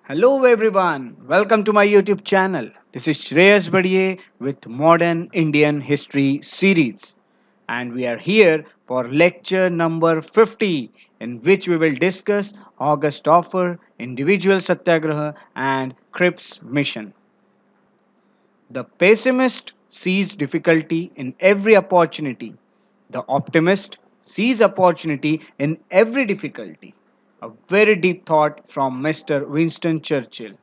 Hello everyone, welcome to my YouTube channel. This is Shreyas Badye with Modern Indian History series, and we are here for lecture number 50, in which we will discuss August Offer, Individual Satyagraha, and Cripps Mission. The pessimist sees difficulty in every opportunity. The optimist sees opportunity in every difficulty. A very deep thought from Mr. Winston Churchill.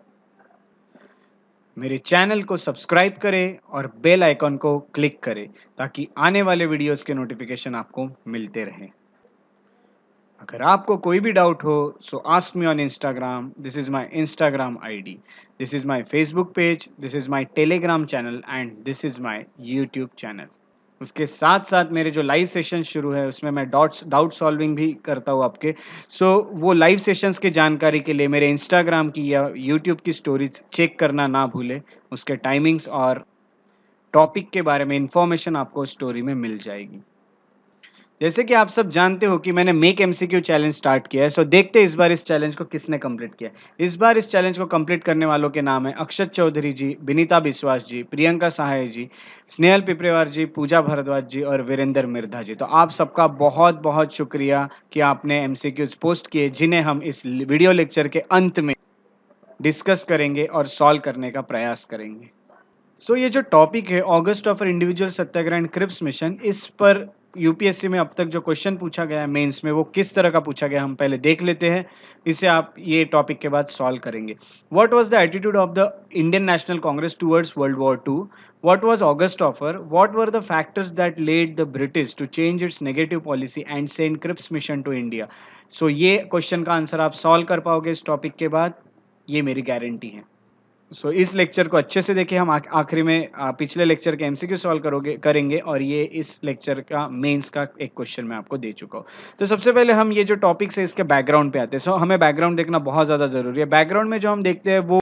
मेरे channel को subscribe करें और bell icon को click करें ताकि आने वाले videos के नोटिफिकेशन आपको मिलते रहें। अगर आपको कोई भी डाउट हो सो ask me on Instagram. This is my Instagram ID, this is my Facebook page, this is my Telegram channel and this is my YouTube channel. उसके साथ साथ मेरे जो लाइव सेशन शुरू है उसमें मैं डाउट सॉल्विंग भी करता हूँ आपके। वो लाइव सेशंस की जानकारी के लिए मेरे इंस्टाग्राम की या यूट्यूब की स्टोरीज चेक करना ना भूलें। उसके टाइमिंग्स और टॉपिक के बारे में इंफॉर्मेशन आपको स्टोरी में मिल जाएगी। जैसे कि आप सब जानते हो कि मैंने मेक एमसीक्यू चैलेंज स्टार्ट किया है, सो देखते हैं इस बार इस चैलेंज को किसने कंप्लीट किया। इस बार इस चैलेंज को कंप्लीट करने वालों के नाम है अक्षत चौधरी जी, विनीता बिस्वास जी, प्रियंका सहाय जी, स्नेहल पिपरेवार जी, पूजा भारद्वाज जी और वीरेंद्र मिर्धा जी। तो आप सबका बहुत बहुत शुक्रिया कि आपने एमसीक्यूज पोस्ट किए, जिन्हें हम इस वीडियो लेक्चर के अंत में डिस्कस करेंगे और सॉल्व करने का प्रयास करेंगे। ये जो टॉपिक है August offer, individual satyagraha and Cripps mission, इस पर यूपीएससी में अब तक जो क्वेश्चन पूछा गया है मेंस में, वो किस तरह का पूछा गया हम पहले देख लेते हैं। इसे आप ये टॉपिक के बाद सॉल्व करेंगे। What was the attitude of the Indian National Congress towards world war two? What was August offer? What were the factors that led the British to change its negative policy and send Cripps mission to India? ये question का answer आप solve कर पाओगे इस topic के बाद, ये मेरी गारंटी है। इस लेक्चर को अच्छे से देखिए। हम आखिरी में पिछले लेक्चर के एमसीक्यू सॉल्व करेंगे और ये इस लेक्चर का मेंस का एक क्वेश्चन मैं आपको दे चुका हूँ। तो सबसे पहले हम ये जो टॉपिक्स है इसके बैकग्राउंड पे आते हैं। हमें बैकग्राउंड देखना बहुत ज़्यादा ज़रूरी है। बैकग्राउंड में जो हम देखते हैं वो,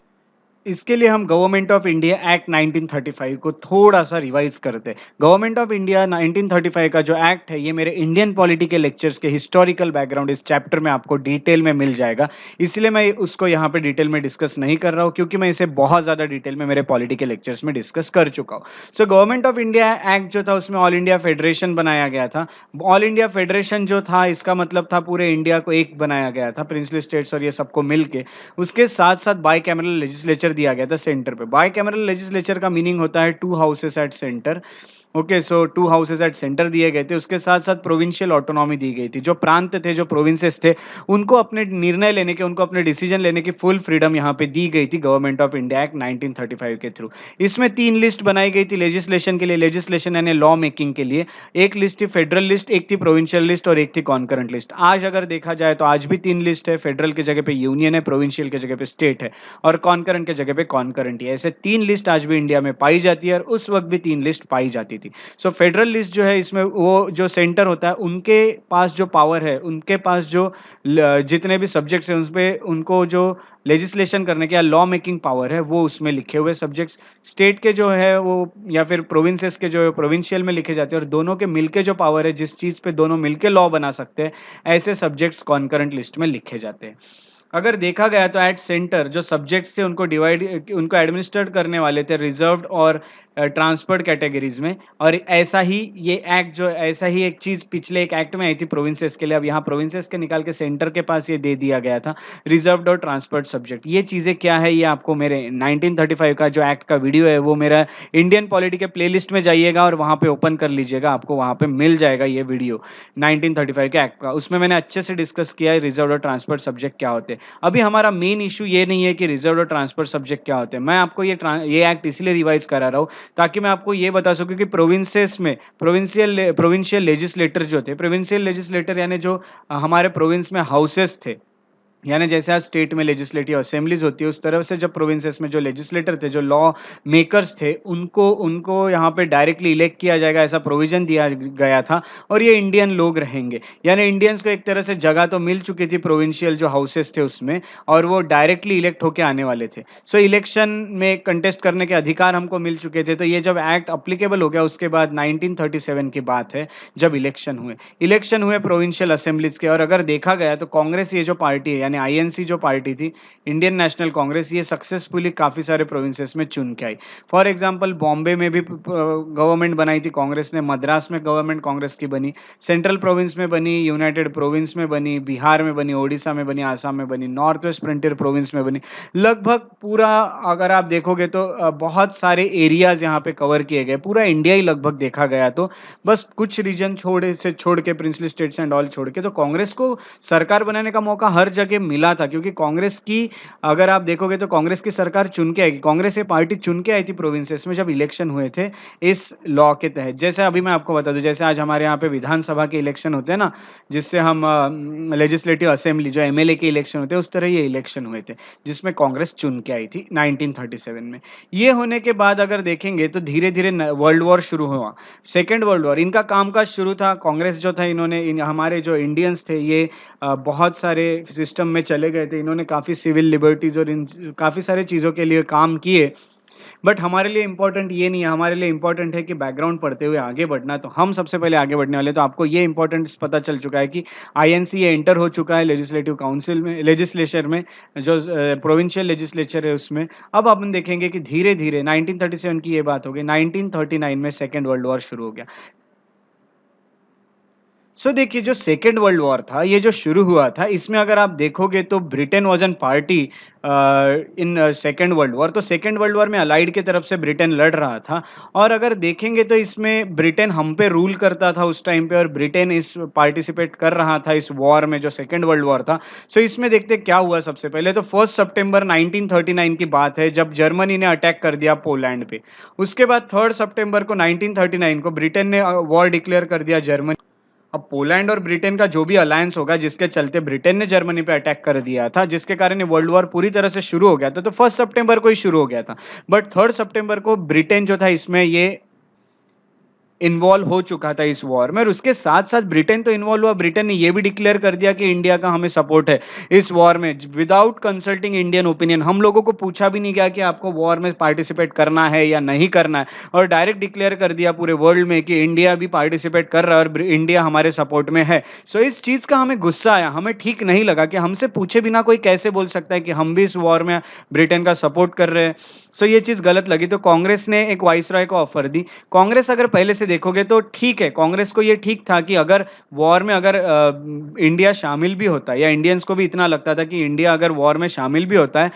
इसके लिए हम गवर्नमेंट ऑफ इंडिया एक्ट 1935 को थोड़ा सा रिवाइज करते हैं। गवर्नमेंट ऑफ इंडिया 1935 का जो एक्ट है, ये मेरे इंडियन पॉलिटी के लेक्चर्स के हिस्टोरिकल बैकग्राउंड इस चैप्टर में आपको डिटेल में मिल जाएगा। इसलिए मैं उसको यहाँ पे डिटेल में डिस्कस नहीं कर रहा हूँ, क्योंकि मैं इसे बहुत ज़्यादा डिटेल में मेरे पॉलिटी के लेक्चर्स में डिस्कस कर चुका हूँ। गवर्नमेंट ऑफ इंडिया एक्ट जो था उसमें ऑल इंडिया फेडरेशन बनाया गया था। ऑल इंडिया फेडरेशन जो था, इसका मतलब था पूरे इंडिया को एक बनाया गया था, प्रिंसली स्टेट्स और ये सबको मिलके। उसके साथ साथ बाई कैमरल लेजिस्लेचर दिया गया था सेंटर पे। बाई कैमरल लेजिस्लेचर का मीनिंग होता है to houses at centre. Okay, to houses at centre दिए गए थे। उसके साथ साथ प्रोविंशियल ऑटोनॉमी दी गई थी। जो प्रांत थे, जो प्रोविंसेस थे, उनको अपने निर्णय लेने के, उनको अपने डिसीजन लेने की फुल फ्रीडम यहाँ पे दी गई थी गवर्नमेंट ऑफ इंडिया एक्ट 1935 के थ्रू। इसमें 3 लिस्ट बनाई गई थी लेजिस्लेशन के लिए, लेजिस्लेशन यानी लॉ मेकिंग के लिए। एक लिस्ट थी फेडरल लिस्ट, एक थी प्रोविंशियल लिस्ट और एक थी कॉन्करेंट लिस्ट। आज अगर देखा जाए तो आज भी 3 लिस्ट है। फेडरल की जगह पे यूनियन है, प्रोविंशियल की जगह पे स्टेट है और कॉन्करेंट की जगह पे कॉन्करेंट ही है। ऐसे 3 लिस्ट आज भी इंडिया में पाई जाती है और उस वक्त भी 3 लिस्ट पाई जाती थी। फेडरल लिस्ट जो है, इसमें वो जो सेंटर होता है उनके पास जो पावर है, उनके पास जो जितने भी सब्जेक्ट्स हैं उसपे उनको जो लेजिस्लेशन करने के या लॉ मेकिंग पावर है वो उसमें लिखे हुए सब्जेक्ट्स। स्टेट के जो है वो या फिर प्रोविंसेस के जो है प्रोविंशियल में लिखे जाते हैं और दोनों के मिलके जो पावर है, जिस चीज़ पे दोनों मिलके लॉ बना सकते हैं, ऐसे सब्जेक्ट्स कॉन्करेंट लिस्ट में लिखे जाते हैं। अगर देखा गया तो एट सेंटर जो सब्जेक्ट्स थे उनको एडमिनिस्ट्रेट करने वाले थे रिजर्व्ड और ट्रांसफर्ड कैटेगरीज में। और ऐसा ही ये एक्ट जो ऐसा ही एक चीज पिछले एक एक्ट में आई थी प्रोविंसेस के लिए। अब यहाँ प्रोविंसेस के निकाल के सेंटर के पास ये दे दिया गया था, रिजर्व्ड और ट्रांसफर्ड सब्जेक्ट। ये चीजें क्या है, ये आपको मेरे 1935 का जो एक्ट का वीडियो है वो मेरा इंडियन पॉलिटी के प्लेलिस्ट में जाइएगा और वहां पे ओपन कर लीजिएगा, आपको वहां पे मिल जाएगा ये वीडियो 1935 के एक्ट का। उसमें मैंने अच्छे से डिस्कस किया है रिजर्व्ड और ट्रांसफर्ड सब्जेक्ट क्या होते हैं। अभी हमारा मेन इशू ये नहीं है कि रिजर्व और ट्रांसफर सब्जेक्ट क्या होते हैं। मैं आपको ये एक्ट इसलिए रिवाइज करा रहा हूँ ताकि मैं आपको ये बता सकूं कि प्रोविंसेस में प्रोविंशियल लेजिस्लेटर जो थे, प्रोविंशियल लेजिस्लेटर यानी जो हमारे प्रोविंस में हाउसेस थे, यानी जैसे आज स्टेट में लेजिस्लेटिव असेंबलीज होती है, उस तरफ से जब प्रोविंसेस में जो लेजिस्लेटर थे, जो लॉ मेकर्स थे, उनको उनको यहाँ पे डायरेक्टली इलेक्ट किया जाएगा, ऐसा प्रोविजन दिया गया था। और ये इंडियन लोग रहेंगे, यानी इंडियंस को एक तरह से जगह तो मिल चुकी थी प्रोविंशियल जो हाउसेस थे उसमें, और वो डायरेक्टली इलेक्ट होके आने वाले थे। इलेक्शन में कंटेस्ट करने के अधिकार हमको मिल चुके थे। तो ये जब एक्ट अप्लीकेबल हो गया उसके बाद 1937 की बात है, जब इलेक्शन हुए प्रोविंशियल असेंबलीज के। और अगर देखा गया तो कांग्रेस ये जो पार्टी है, यानी आईएनसी जो पार्टी थी, इंडियन नेशनल कांग्रेस, ये सक्सेसफुली काफ़ी सारे प्रोविंसेस में चुन के आई। फॉर एग्जांपल बॉम्बे में भी गवर्नमेंट बनाई थी कांग्रेस ने, मद्रास में गवर्नमेंट कांग्रेस की बनी, सेंट्रल प्रोविंस में बनी, यूनाइटेड प्रोविंस में बनी, बिहार में बनी, ओडिशा में बनी, आसाम में बनी, नॉर्थ वेस्ट फ्रंटियर प्रोविंस में बनी। लगभग पूरा अगर आप देखोगे तो बहुत सारे एरियाज़ यहाँ पे कवर किए गए, पूरा इंडिया ही लगभग देखा गया तो, बस कुछ रीजन छोड़ के प्रिंसली स्टेट्स एंड ऑल छोड़ के, तो कांग्रेस को सरकार बनाने का मौका हर जगह मिला था, क्योंकि कांग्रेस की अगर आप देखोगे तो कांग्रेस की सरकार चुन के आएगी, कांग्रेस ये पार्टी चुन के आई थी प्रोविंसेस में जब इलेक्शन हुए थे इस लॉ के तहत। जैसे अभी मैं आपको बता दूं, जैसे आज हमारे यहाँ पे विधानसभा के इलेक्शन होते हैं ना, जिससे हम लेजिस्लेटिव असेंबली जो एमएलए के इलेक्शन होते हैं, उस तरह ये इलेक्शन हुए थे जिसमें कांग्रेस चुन के आई थी 1937 में। ये होने के बाद अगर देखेंगे तो धीरे धीरे वर्ल्ड वॉर शुरू हुआ, सेकेंड वर्ल्ड वॉर। इनका कामकाज शुरू था, कांग्रेस जो था इन्होंने हमारे जो इंडियंस थे ये बहुत सारे सिस्टम में चले गए थे, इन्होंने काफ़ी सिविल लिबर्टीज और काफ़ी सारे चीज़ों के लिए काम किए। बट हमारे लिए इंपॉर्टेंट ये नहीं है, हमारे लिए इंपॉर्टेंट है कि बैकग्राउंड पढ़ते हुए आगे बढ़ना। तो हम सबसे पहले आगे बढ़ने वाले, तो आपको ये इंपॉर्टेंट पता चल चुका है कि आईएनसी ये एंटर हो चुका है लेजिस्लेटिव काउंसिल में, लेजिस्लेचर में, जो प्रोविंशियल लेजिस्लेचर है उसमें। अब अपन देखेंगे कि धीरे धीरे 1937 की ये बात हो गई, 1939 में सेकेंड वर्ल्ड वॉर शुरू हो गया। देखिए, जो सेकेंड वर्ल्ड वॉर था, ये जो शुरू हुआ था, इसमें अगर आप देखोगे तो Britain was an party in second world war. तो सेकेंड वर्ल्ड वॉर में अलाइड की तरफ से ब्रिटेन लड़ रहा था, और अगर देखेंगे तो इसमें ब्रिटेन हम पे रूल करता था उस टाइम पे, और ब्रिटेन इस पार्टिसिपेट कर रहा था इस वॉर में जो सेकेंड वर्ल्ड वॉर था। इसमें देखते क्या हुआ। सबसे पहले तो 1 सितंबर 1939 की बात है, जब जर्मनी ने अटैक कर दिया पोलैंड पे। उसके बाद 3 सितंबर को 1939 को ब्रिटेन ने वॉर डिक्लेयर कर दिया जर्मनी। अब पोलैंड और ब्रिटेन का जो भी अलायंस होगा, जिसके चलते ब्रिटेन ने जर्मनी पे अटैक कर दिया था, जिसके कारण ये वर्ल्ड वॉर पूरी तरह से शुरू हो गया था, तो 1 सितंबर को ही शुरू हो गया था। बट 3 सितंबर को ब्रिटेन जो था इसमें ये इन्वॉल्व हो चुका था इस वॉर में, और उसके साथ साथ ब्रिटेन तो इन्वॉल्व हुआ, ब्रिटेन ने यह भी डिक्लेयर कर दिया कि इंडिया का हमें सपोर्ट है इस वॉर में, विदाउट कंसल्टिंग इंडियन ओपिनियन। हम लोगों को पूछा भी नहीं गया कि आपको वॉर में पार्टिसिपेट करना है या नहीं करना है, और डायरेक्ट डिक्लेयर कर दिया पूरे वर्ल्ड में कि इंडिया भी पार्टिसिपेट कर रहा है और इंडिया हमारे सपोर्ट में है। इस चीज का हमें गुस्सा आया, हमें ठीक नहीं लगा कि हमसे पूछे बिना कोई कैसे बोल सकता है कि हम भी इस वॉर में ब्रिटेन का सपोर्ट कर रहे हैं। ये चीज गलत लगी, तो कांग्रेस ने एक वाइसरॉय को ऑफर दी। कांग्रेस अगर पहले से देखोगे तो ठीक है, कांग्रेस को ये ठीक था कि अगर वॉर में अगर इंडिया शामिल भी होता है, या इंडियंस को भी इतना लगता था कि इंडिया अगर वॉर में शामिल भी होता है,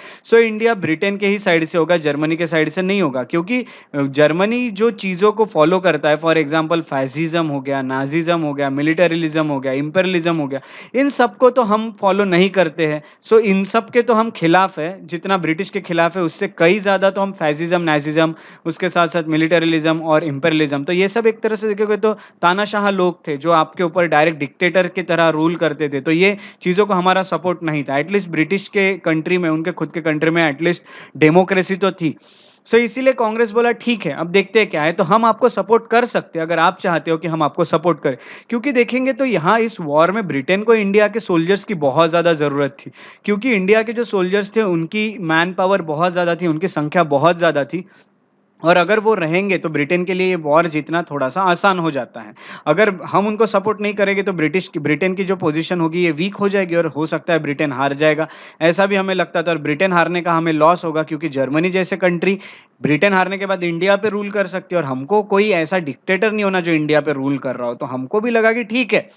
इंडिया ब्रिटेन के ही साइड से होगा, जर्मनी के साइड से नहीं होगा। क्योंकि जर्मनी जो चीजों को फॉलो करता है, फॉर एग्जाम्पल फैसिज्म हो गया, नाजिज्म हो गया, मिलिटरिज्म हो गया, इंपेरियलिज्म हो गया, इन सबको तो हम फॉलो नहीं करते हैं। इन सब के तो हम खिलाफ है, जितना ब्रिटिश के खिलाफ है उससे कई ज्यादा तो हम फैसिज्म, नाजिज्म, उसके साथ साथ मिलिटरिज्म और इंपेरियलिज्म, तो ये सब एक तरह से देखोगे तो तानाशाह लोग थे जो आपके ऊपर डायरेक्ट डिक्टेटर की तरह रूल करते थे। तो ये चीजों को हमारा सपोर्ट नहीं था। एटलीस्ट ब्रिटिश के कंट्री में, उनके खुद के कंट्री में एटलीस्ट डेमोक्रेसी तो थी। इसीलिए कांग्रेस बोला ठीक है, अब देखते हैं क्या है, तो हम आपको सपोर्ट कर सकते हैं अगर आप चाहते हो कि हम आपको सपोर्ट करें। क्योंकि देखेंगे तो यहाँ इस वॉर में ब्रिटेन को इंडिया के सोल्जर्स की बहुत ज्यादा जरूरत थी, क्योंकि इंडिया के जो सोल्जर्स थे उनकी मैन पावर बहुत ज्यादा थी, उनकी संख्या बहुत ज्यादा थी, और अगर वो रहेंगे तो ब्रिटेन के लिए ये वॉर जीतना थोड़ा सा आसान हो जाता है। अगर हम उनको सपोर्ट नहीं करेंगे तो ब्रिटेन की जो पोजीशन होगी ये वीक हो जाएगी, और हो सकता है ब्रिटेन हार जाएगा, ऐसा भी हमें लगता था। और ब्रिटेन हारने का हमें लॉस होगा, क्योंकि जर्मनी जैसे कंट्री ब्रिटेन हारने के बाद इंडिया पे रूल कर सकती है, और हमको कोई ऐसा डिक्टेटर नहीं होना जो इंडिया पे रूल कर रहा हो। तो हमको भी लगा कि ठीक है,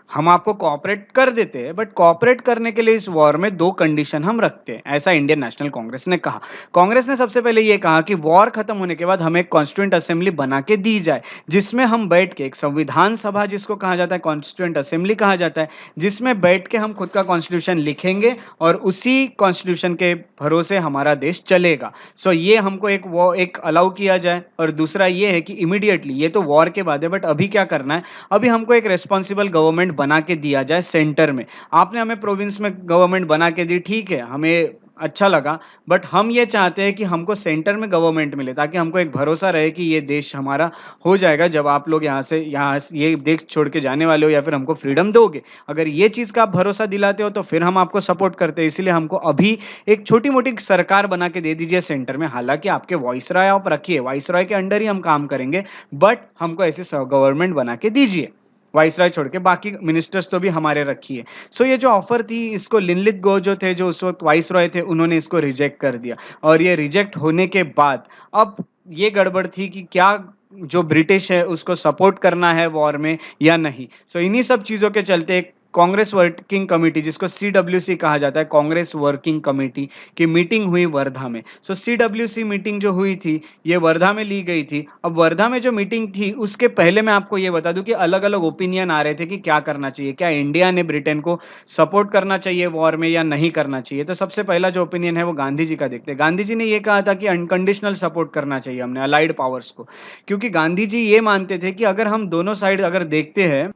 हम आपको कोऑपरेट कर देते हैं, बट कोऑपरेट करने के लिए इस वॉर में 2 कंडीशन हम रखते हैं, ऐसा इंडियन नेशनल कांग्रेस ने कहा। कांग्रेस ने सबसे पहले ये कहा कि वॉर खत्म होने के बाद हमें एक कॉन्स्टिट्यूएंट असेंबली बना के दी जाए, जिसमें हम बैठ के, एक संविधान सभा जिसको कहा जाता है, कॉन्स्टिट्यूएंट असेंबली कहा जाता है, जिसमें बैठ के हम खुद का कॉन्स्टिट्यूशन लिखेंगे और उसी कॉन्स्टिट्यूशन के भरोसे हमारा देश चलेगा। ये हमको एक अलाउ किया जाए। और दूसरा ये है कि इमीडिएटली, ये तो वॉर के बाद है, बट अभी क्या करना है, अभी हमको एक रेस्पॉन्सिबल गवर्नमेंट बना के दिया जाए सेंटर में। आपने हमें प्रोविंस में गवर्नमेंट बना के दी, ठीक है, हमें अच्छा लगा, बट हम ये चाहते हैं कि हमको सेंटर में गवर्नमेंट मिले, ताकि हमको एक भरोसा रहे कि ये देश हमारा हो जाएगा जब आप लोग यहाँ ये देश छोड़ के जाने वाले हो, या फिर हमको फ्रीडम दोगे। अगर ये चीज का आप भरोसा दिलाते हो तो फिर हम आपको सपोर्ट करते हैं। इसलिए हमको अभी एक छोटी मोटी सरकार बना के दे दीजिए सेंटर में। हालांकि आपके वाइसरॉय आप रखिए, वाइसरॉय के अंडर ही हम काम करेंगे, बट हमको ऐसे गवर्नमेंट बना के दीजिए। वाइसराय छोड़ के बाकी मिनिस्टर्स तो भी हमारे रखिए। सो ये जो ऑफर थी इसको लिनलित गो जो थे, जो उस वक़्त वाइसरॉय थे, उन्होंने इसको रिजेक्ट कर दिया और ये रिजेक्ट होने के बाद अब ये गड़बड़ थी कि क्या जो ब्रिटिश है उसको सपोर्ट करना है वॉर में या नहीं। सो इन्हीं सब चीज़ों के चलते एक कांग्रेस वर्किंग कमिटी, जिसको सीडब्ल्यूसी कहा जाता है, कांग्रेस वर्किंग कमिटी की मीटिंग हुई वर्धा में। सो सीडब्ल्यूसी मीटिंग जो हुई थी ये वर्धा में ली गई थी। अब वर्धा में जो मीटिंग थी उसके पहले मैं आपको ये बता दूं कि अलग-अलग ओपिनियन आ रहे थे कि क्या करना चाहिए। क्या इंडिया ने ब्रिटेन को सपोर्ट करना चाहिए वॉर में या नहीं करना चाहिए? तो सबसे पहला जो ओपिनियन है वो गांधी जी का देखते हैं। गांधी जी ने ये कहा था कि अनकंडीशनल सपोर्ट करना चाहिए हमने अलाइड पावर्स को। क्योंकि गांधी जी ये मानते थे कि अगर हम दोनों साइड अगर देखते हैं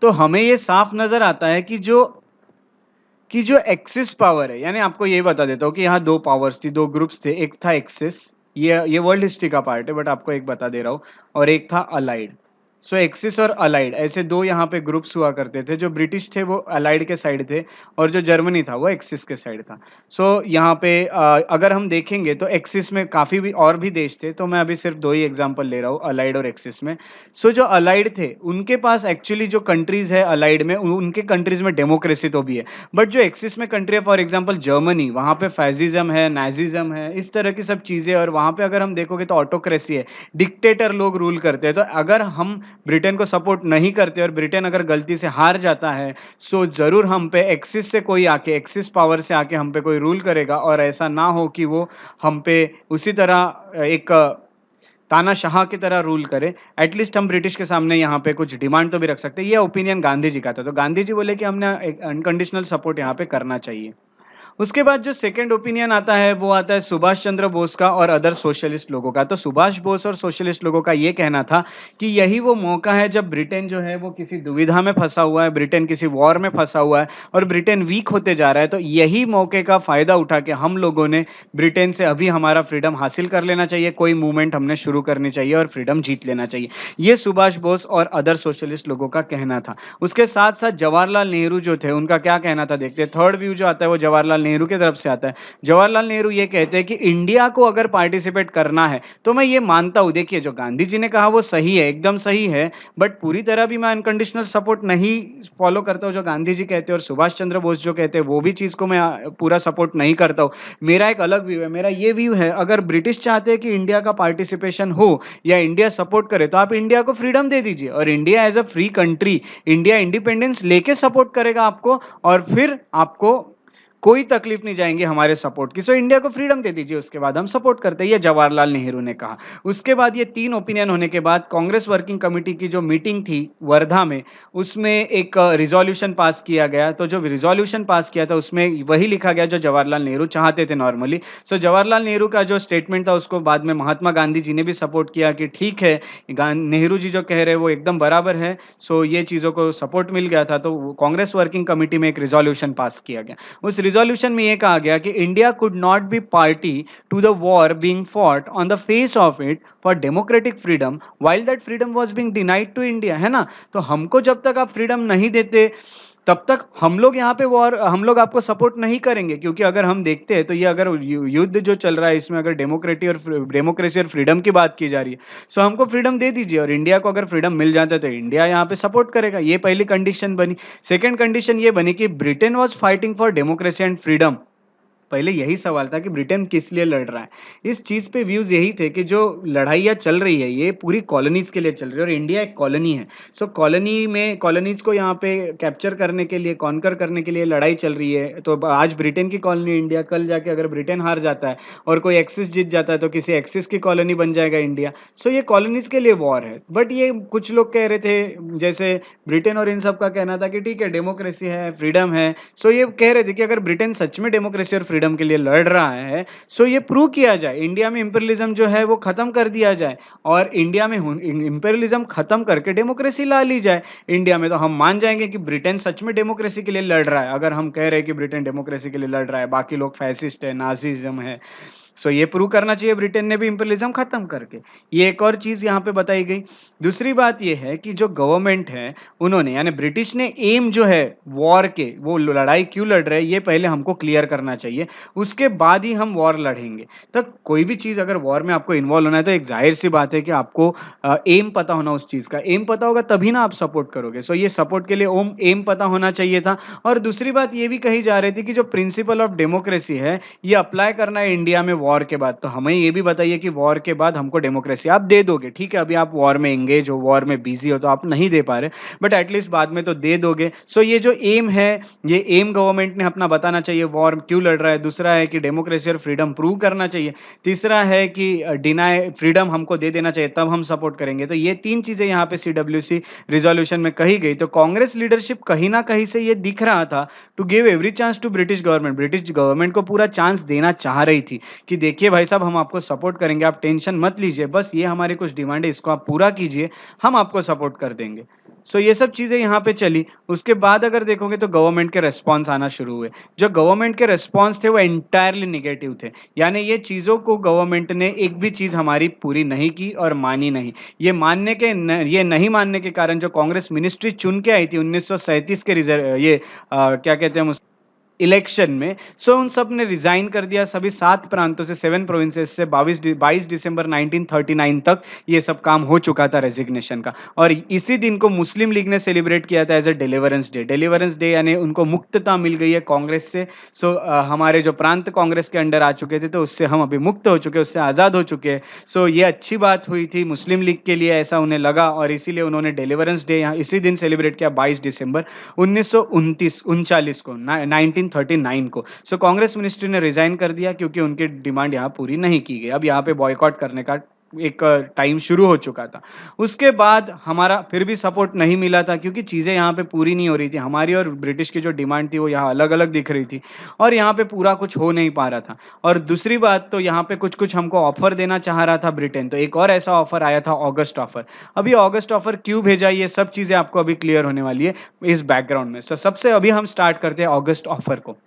तो हमें ये साफ नज़र आता है कि जो एक्सिस पावर है, यानी आपको ये बता देता हूँ कि यहाँ 2 पावर्स थी, 2 ग्रुप्स थे। एक था एक्सिस, ये वर्ल्ड हिस्ट्री का पार्ट है बट आपको एक बता दे रहा हूँ, और एक था अलाइड। सो एक्सिस और अलाइड ऐसे 2 यहाँ पे ग्रुप्स हुआ करते थे। जो ब्रिटिश थे वो अलाइड के साइड थे और जो जर्मनी था वो एक्सिस के साइड था। सो यहाँ पे अगर हम देखेंगे तो एक्सिस में काफ़ी भी और भी देश थे, तो मैं अभी सिर्फ 2 ही एग्ज़ाम्पल ले रहा हूँ अलाइड और एक्सिस में। सो जो अलाइड थे उनके पास एक्चुअली जो कंट्रीज़ है अलाइड में उनके कंट्रीज़ में डेमोक्रेसी तो भी है। बट जो एक्सिस में कंट्री है फॉर एग्जांपल जर्मनी, वहाँ पे फ़ैसिज़्म है, नाज़िज़्म है, इस तरह की सब चीज़ें, और वहाँ पे अगर हम देखोगे तो ऑटोक्रेसी है, डिक्टेटर लोग रूल करते हैं। तो अगर हम ब्रिटेन को सपोर्ट नहीं करते और ब्रिटेन अगर गलती से हार जाता है, सो ज़रूर हम पे एक्सिस से कोई आके, एक्सिस पावर से आके हम पे कोई रूल करेगा, और ऐसा ना हो कि वो हम पे उसी तरह एक तानाशाह की तरह रूल करे। एटलीस्ट हम ब्रिटिश के सामने यहाँ पे कुछ डिमांड तो भी रख सकते हैं। ये ओपिनियन गांधी जी का था। तो गांधी जी बोले कि हमने एक अनकंडीशनल सपोर्ट यहाँ पे करना चाहिए। उसके बाद जो सेकंड ओपिनियन आता है वो आता है सुभाष चंद्र बोस का और अदर सोशलिस्ट लोगों का। तो सुभाष बोस और सोशलिस्ट लोगों का ये कहना था कि यही वो मौका है जब ब्रिटेन जो है वो किसी दुविधा में फंसा हुआ है, ब्रिटेन किसी वॉर में फंसा हुआ है और ब्रिटेन वीक होते जा रहा है। तो यही मौके का फायदा उठा के हम लोगों ने ब्रिटेन से अभी हमारा फ्रीडम हासिल कर लेना चाहिए, कोई मूवमेंट हमने शुरू करनी चाहिए और फ्रीडम जीत लेना चाहिए। ये सुभाष बोस और अदर सोशलिस्ट लोगों का कहना था। उसके साथ साथ जवाहरलाल नेहरू जो थे उनका क्या कहना था देखते हैं। थर्ड व्यू जो आता है वो जवाहरलाल नेहरू की तरफ से आता है। जवाहरलाल नेहरू ये कहते हैं कि इंडिया को अगर पार्टिसिपेट करना है तो मैं ये मानता हूं, देखिए जो गांधी जी ने कहा वो सही है, एकदम सही है, बट पूरी तरह भी मैं अनकंडीशनल सपोर्ट नहीं फॉलो करता हूं जो गांधी जी कहते हैं, और सुभाष चंद्र बोस जो कहते हैं वो भी चीज को मैं पूरा सपोर्ट नहीं करता हूं। मेरा एक अलग व्यू है। मेरा ये व्यू है, अगर ब्रिटिश चाहते हैं कि इंडिया का पार्टिसिपेशन हो या इंडिया सपोर्ट करे तो आप इंडिया को फ्रीडम दे दीजिए, और India as a free country, India independence लेके सपोर्ट करेगा आपको, और फिर आपको कोई तकलीफ नहीं जाएंगी हमारे सपोर्ट की। सो इंडिया को फ्रीडम दे दीजिए, उसके बाद हम सपोर्ट करते हैं, ये जवाहरलाल नेहरू ने कहा। उसके बाद ये 3 ओपिनियन होने के बाद कांग्रेस वर्किंग कमेटी की जो मीटिंग थी वर्धा में, उसमें एक रिजोल्यूशन पास किया गया। तो जो रिजोल्यूशन पास किया था उसमें वही लिखा गया जो जवाहरलाल नेहरू चाहते थे नॉर्मली। सो जवाहरलाल नेहरू का जो स्टेटमेंट था उसको बाद में महात्मा गांधी जी ने भी सपोर्ट किया कि ठीक है, नेहरू जी जो कह रहे हैं वो एकदम बराबर है। सो ये चीज़ों को सपोर्ट मिल गया था, तो कांग्रेस वर्किंग कमेटी में एक रिजोल्यूशन पास किया गया। उस रिजोल्यूशन में यह कहा गया कि India could not be party to the war being fought on the face of it for democratic freedom while that freedom was being denied to India, है ना। तो हमको जब तक आप फ्रीडम नहीं देते तब तक हम लोग यहाँ पे वॉर, हम लोग आपको सपोर्ट नहीं करेंगे। क्योंकि अगर हम देखते हैं तो ये अगर युद्ध जो चल रहा है इसमें अगर डेमोक्रेसी और फ्रीडम की बात की जा रही है, सो हमको फ्रीडम दे दीजिए, और इंडिया को अगर फ्रीडम मिल जाता है तो इंडिया यहाँ पे सपोर्ट करेगा। ये पहली कंडीशन बनी। सेकंड कंडीशन ये बनी कि Britain was fighting for democracy and freedom. पहले यही सवाल था कि ब्रिटेन किस लिए लड़ रहा है। इस चीज़ पे व्यूज़ यही थे कि जो लड़ाइयाँ चल रही है ये पूरी कॉलोनीज़ के लिए चल रही है, और इंडिया एक कॉलोनी है। सो कॉलोनी में कॉलोनीज़ को यहाँ पे कैप्चर करने के लिए, कॉन्कर करने के लिए लड़ाई चल रही है। तो आज ब्रिटेन की कॉलोनी इंडिया, कल जाके अगर ब्रिटेन हार जाता है और कोई एक्सिस जीत जाता है तो किसी एक्सिस की कॉलोनी बन जाएगा इंडिया। सो ये कॉलोनीज़ के लिए वॉर है। बट ये कुछ लोग कह रहे थे, जैसे ब्रिटेन और इन सब का कहना था कि ठीक है डेमोक्रेसी है, फ्रीडम है। सो ये कह रहे थे कि अगर ब्रिटेन सच में डेमोक्रेसी और फ्रीडम के लिए लड़ रहा है, सो ये प्रूव किया जाए, इंडिया में इंपीरियलिज्म जो है वो खत्म कर दिया जाए, और इंडिया में इंपीरियलिज्म खत्म करके डेमोक्रेसी ला ली जाए इंडिया में। तो हम मान जाएंगे कि ब्रिटेन सच में डेमोक्रेसी के लिए लड़ रहा है। अगर हम कह रहे हैं कि ब्रिटेन डेमोक्रेसी के लिए लड़ रहा है, बाकी लोग फैसिस्ट है, नाजीज्म है, सो ये प्रूव करना चाहिए ब्रिटेन ने भी इंपीरियलिज्म खत्म करके। ये एक और चीज़ यहाँ पे बताई गई। दूसरी बात ये है कि जो गवर्नमेंट है, उन्होंने यानी ब्रिटिश ने एम जो है वॉर के, वो लड़ाई क्यों लड़ रहे हैं, ये पहले हमको क्लियर करना चाहिए। उसके बाद ही हम वॉर लड़ेंगे। तो कोई भी चीज़ अगर वॉर में आपको इन्वॉल्व होना है, तो एक ज़ाहिर-सी बात है कि आपको एम पता होना उस चीज़ का। एम पता होगा तभी ना आप सपोर्ट करोगे। सो ये सपोर्ट के लिए एम पता होना चाहिए था। और दूसरी बात ये भी कही जा रही थी कि जो प्रिंसिपल ऑफ डेमोक्रेसी है, ये अप्लाई करना है इंडिया में वॉर के बाद। तो हमें ये भी बताइए कि वॉर के बाद हमको डेमोक्रेसी आप दे दोगे, ठीक है, अभी आप वॉर में एंगेज हो, वॉर में बिजी हो, तो आप नहीं दे पा रहे, बट एटलीस्ट बाद में तो दे दोगे। सो ये जो एम है, ये एम गवर्नमेंट ने अपना बताना चाहिए वॉर क्यों लड़ रहा है। दूसरा है कि डेमोक्रेसी और फ्रीडम प्रूव करना चाहिए। तीसरा है कि डिनाई फ्रीडम हमको दे देना चाहिए, तब हम सपोर्ट करेंगे। तो ये तीन चीजें यहाँ पे सीडब्ल्यूसी रिजोल्यूशन में कही गई। तो कांग्रेस लीडरशिप कहीं ना कहीं से ये दिख रहा था to give every chance to British government. British government को पूरा चांस देना चाह रही थी कि देखिए भाई साहब, हम आपको सपोर्ट करेंगे, आप टेंशन मत लीजिए, बस ये हमारी कुछ डिमांड है, इसको आप पूरा कीजिए, हम आपको सपोर्ट कर देंगे। सो ये सब चीजें यहाँ पे चली। उसके बाद अगर देखोगे तो गवर्नमेंट के रेस्पॉन्स आना शुरू हुए। जो गवर्नमेंट के रेस्पॉन्स थे वो एंटायरली निगेटिव थे। यानी ये चीजों को गवर्नमेंट ने एक भी चीज हमारी पूरी नहीं की और मानी नहीं। ये नहीं मानने के कारण जो कांग्रेस मिनिस्ट्री चुन के आई थी 1937 के रिजर्व ये क्या कहते हैं इलेक्शन में, सो उन सब ने रिजाइन कर दिया। सभी 7 प्रांतों से, 7 प्रोविंसेस से 22 दिसंबर 1939 तक ये सब काम हो चुका था रेजिग्नेशन का। और इसी दिन को मुस्लिम लीग ने सेलिब्रेट किया था as a deliverance day. Deliverance day यानी उनको मुक्तता मिल गई है कांग्रेस से। सो हमारे जो प्रांत कांग्रेस के अंडर आ चुके थे, तो उससे हम अभी मुक्त हो चुके हैं, उससे आज़ाद हो चुके हैं। सो ये अच्छी बात हुई थी मुस्लिम लीग के लिए, ऐसा उन्हें लगा, और इसीलिए उन्होंने डिलीवरेंस डे यहाँ इसी दिन सेलिब्रेट किया 22 दिसंबर 1939 को, 1939 को। सो कांग्रेस मिनिस्ट्री ने रिजाइन कर दिया क्योंकि उनकी डिमांड यहाँ पूरी नहीं की गई। अब यहाँ पे बॉयकॉट करने का एक टाइम शुरू हो चुका था। उसके बाद हमारा फिर भी सपोर्ट नहीं मिला था क्योंकि चीज़ें यहाँ पे पूरी नहीं हो रही थी। हमारी और ब्रिटिश की जो डिमांड थी वो यहाँ अलग-अलग दिख रही थी और यहाँ पे पूरा कुछ हो नहीं पा रहा था। और दूसरी बात, तो यहाँ पे कुछ-कुछ हमको ऑफर देना चाह रहा था ब्रिटेन, तो एक और ऐसा ऑफर आया था, ऑगस्ट ऑफर। अब ये ऑगस्ट ऑफर क्यों भेजा, ये सब चीज़ें आपको अभी क्लियर होने वाली है इस बैकग्राउंड में। सो सबसे अभी हम स्टार्ट करते हैं ऑगस्ट ऑफर को।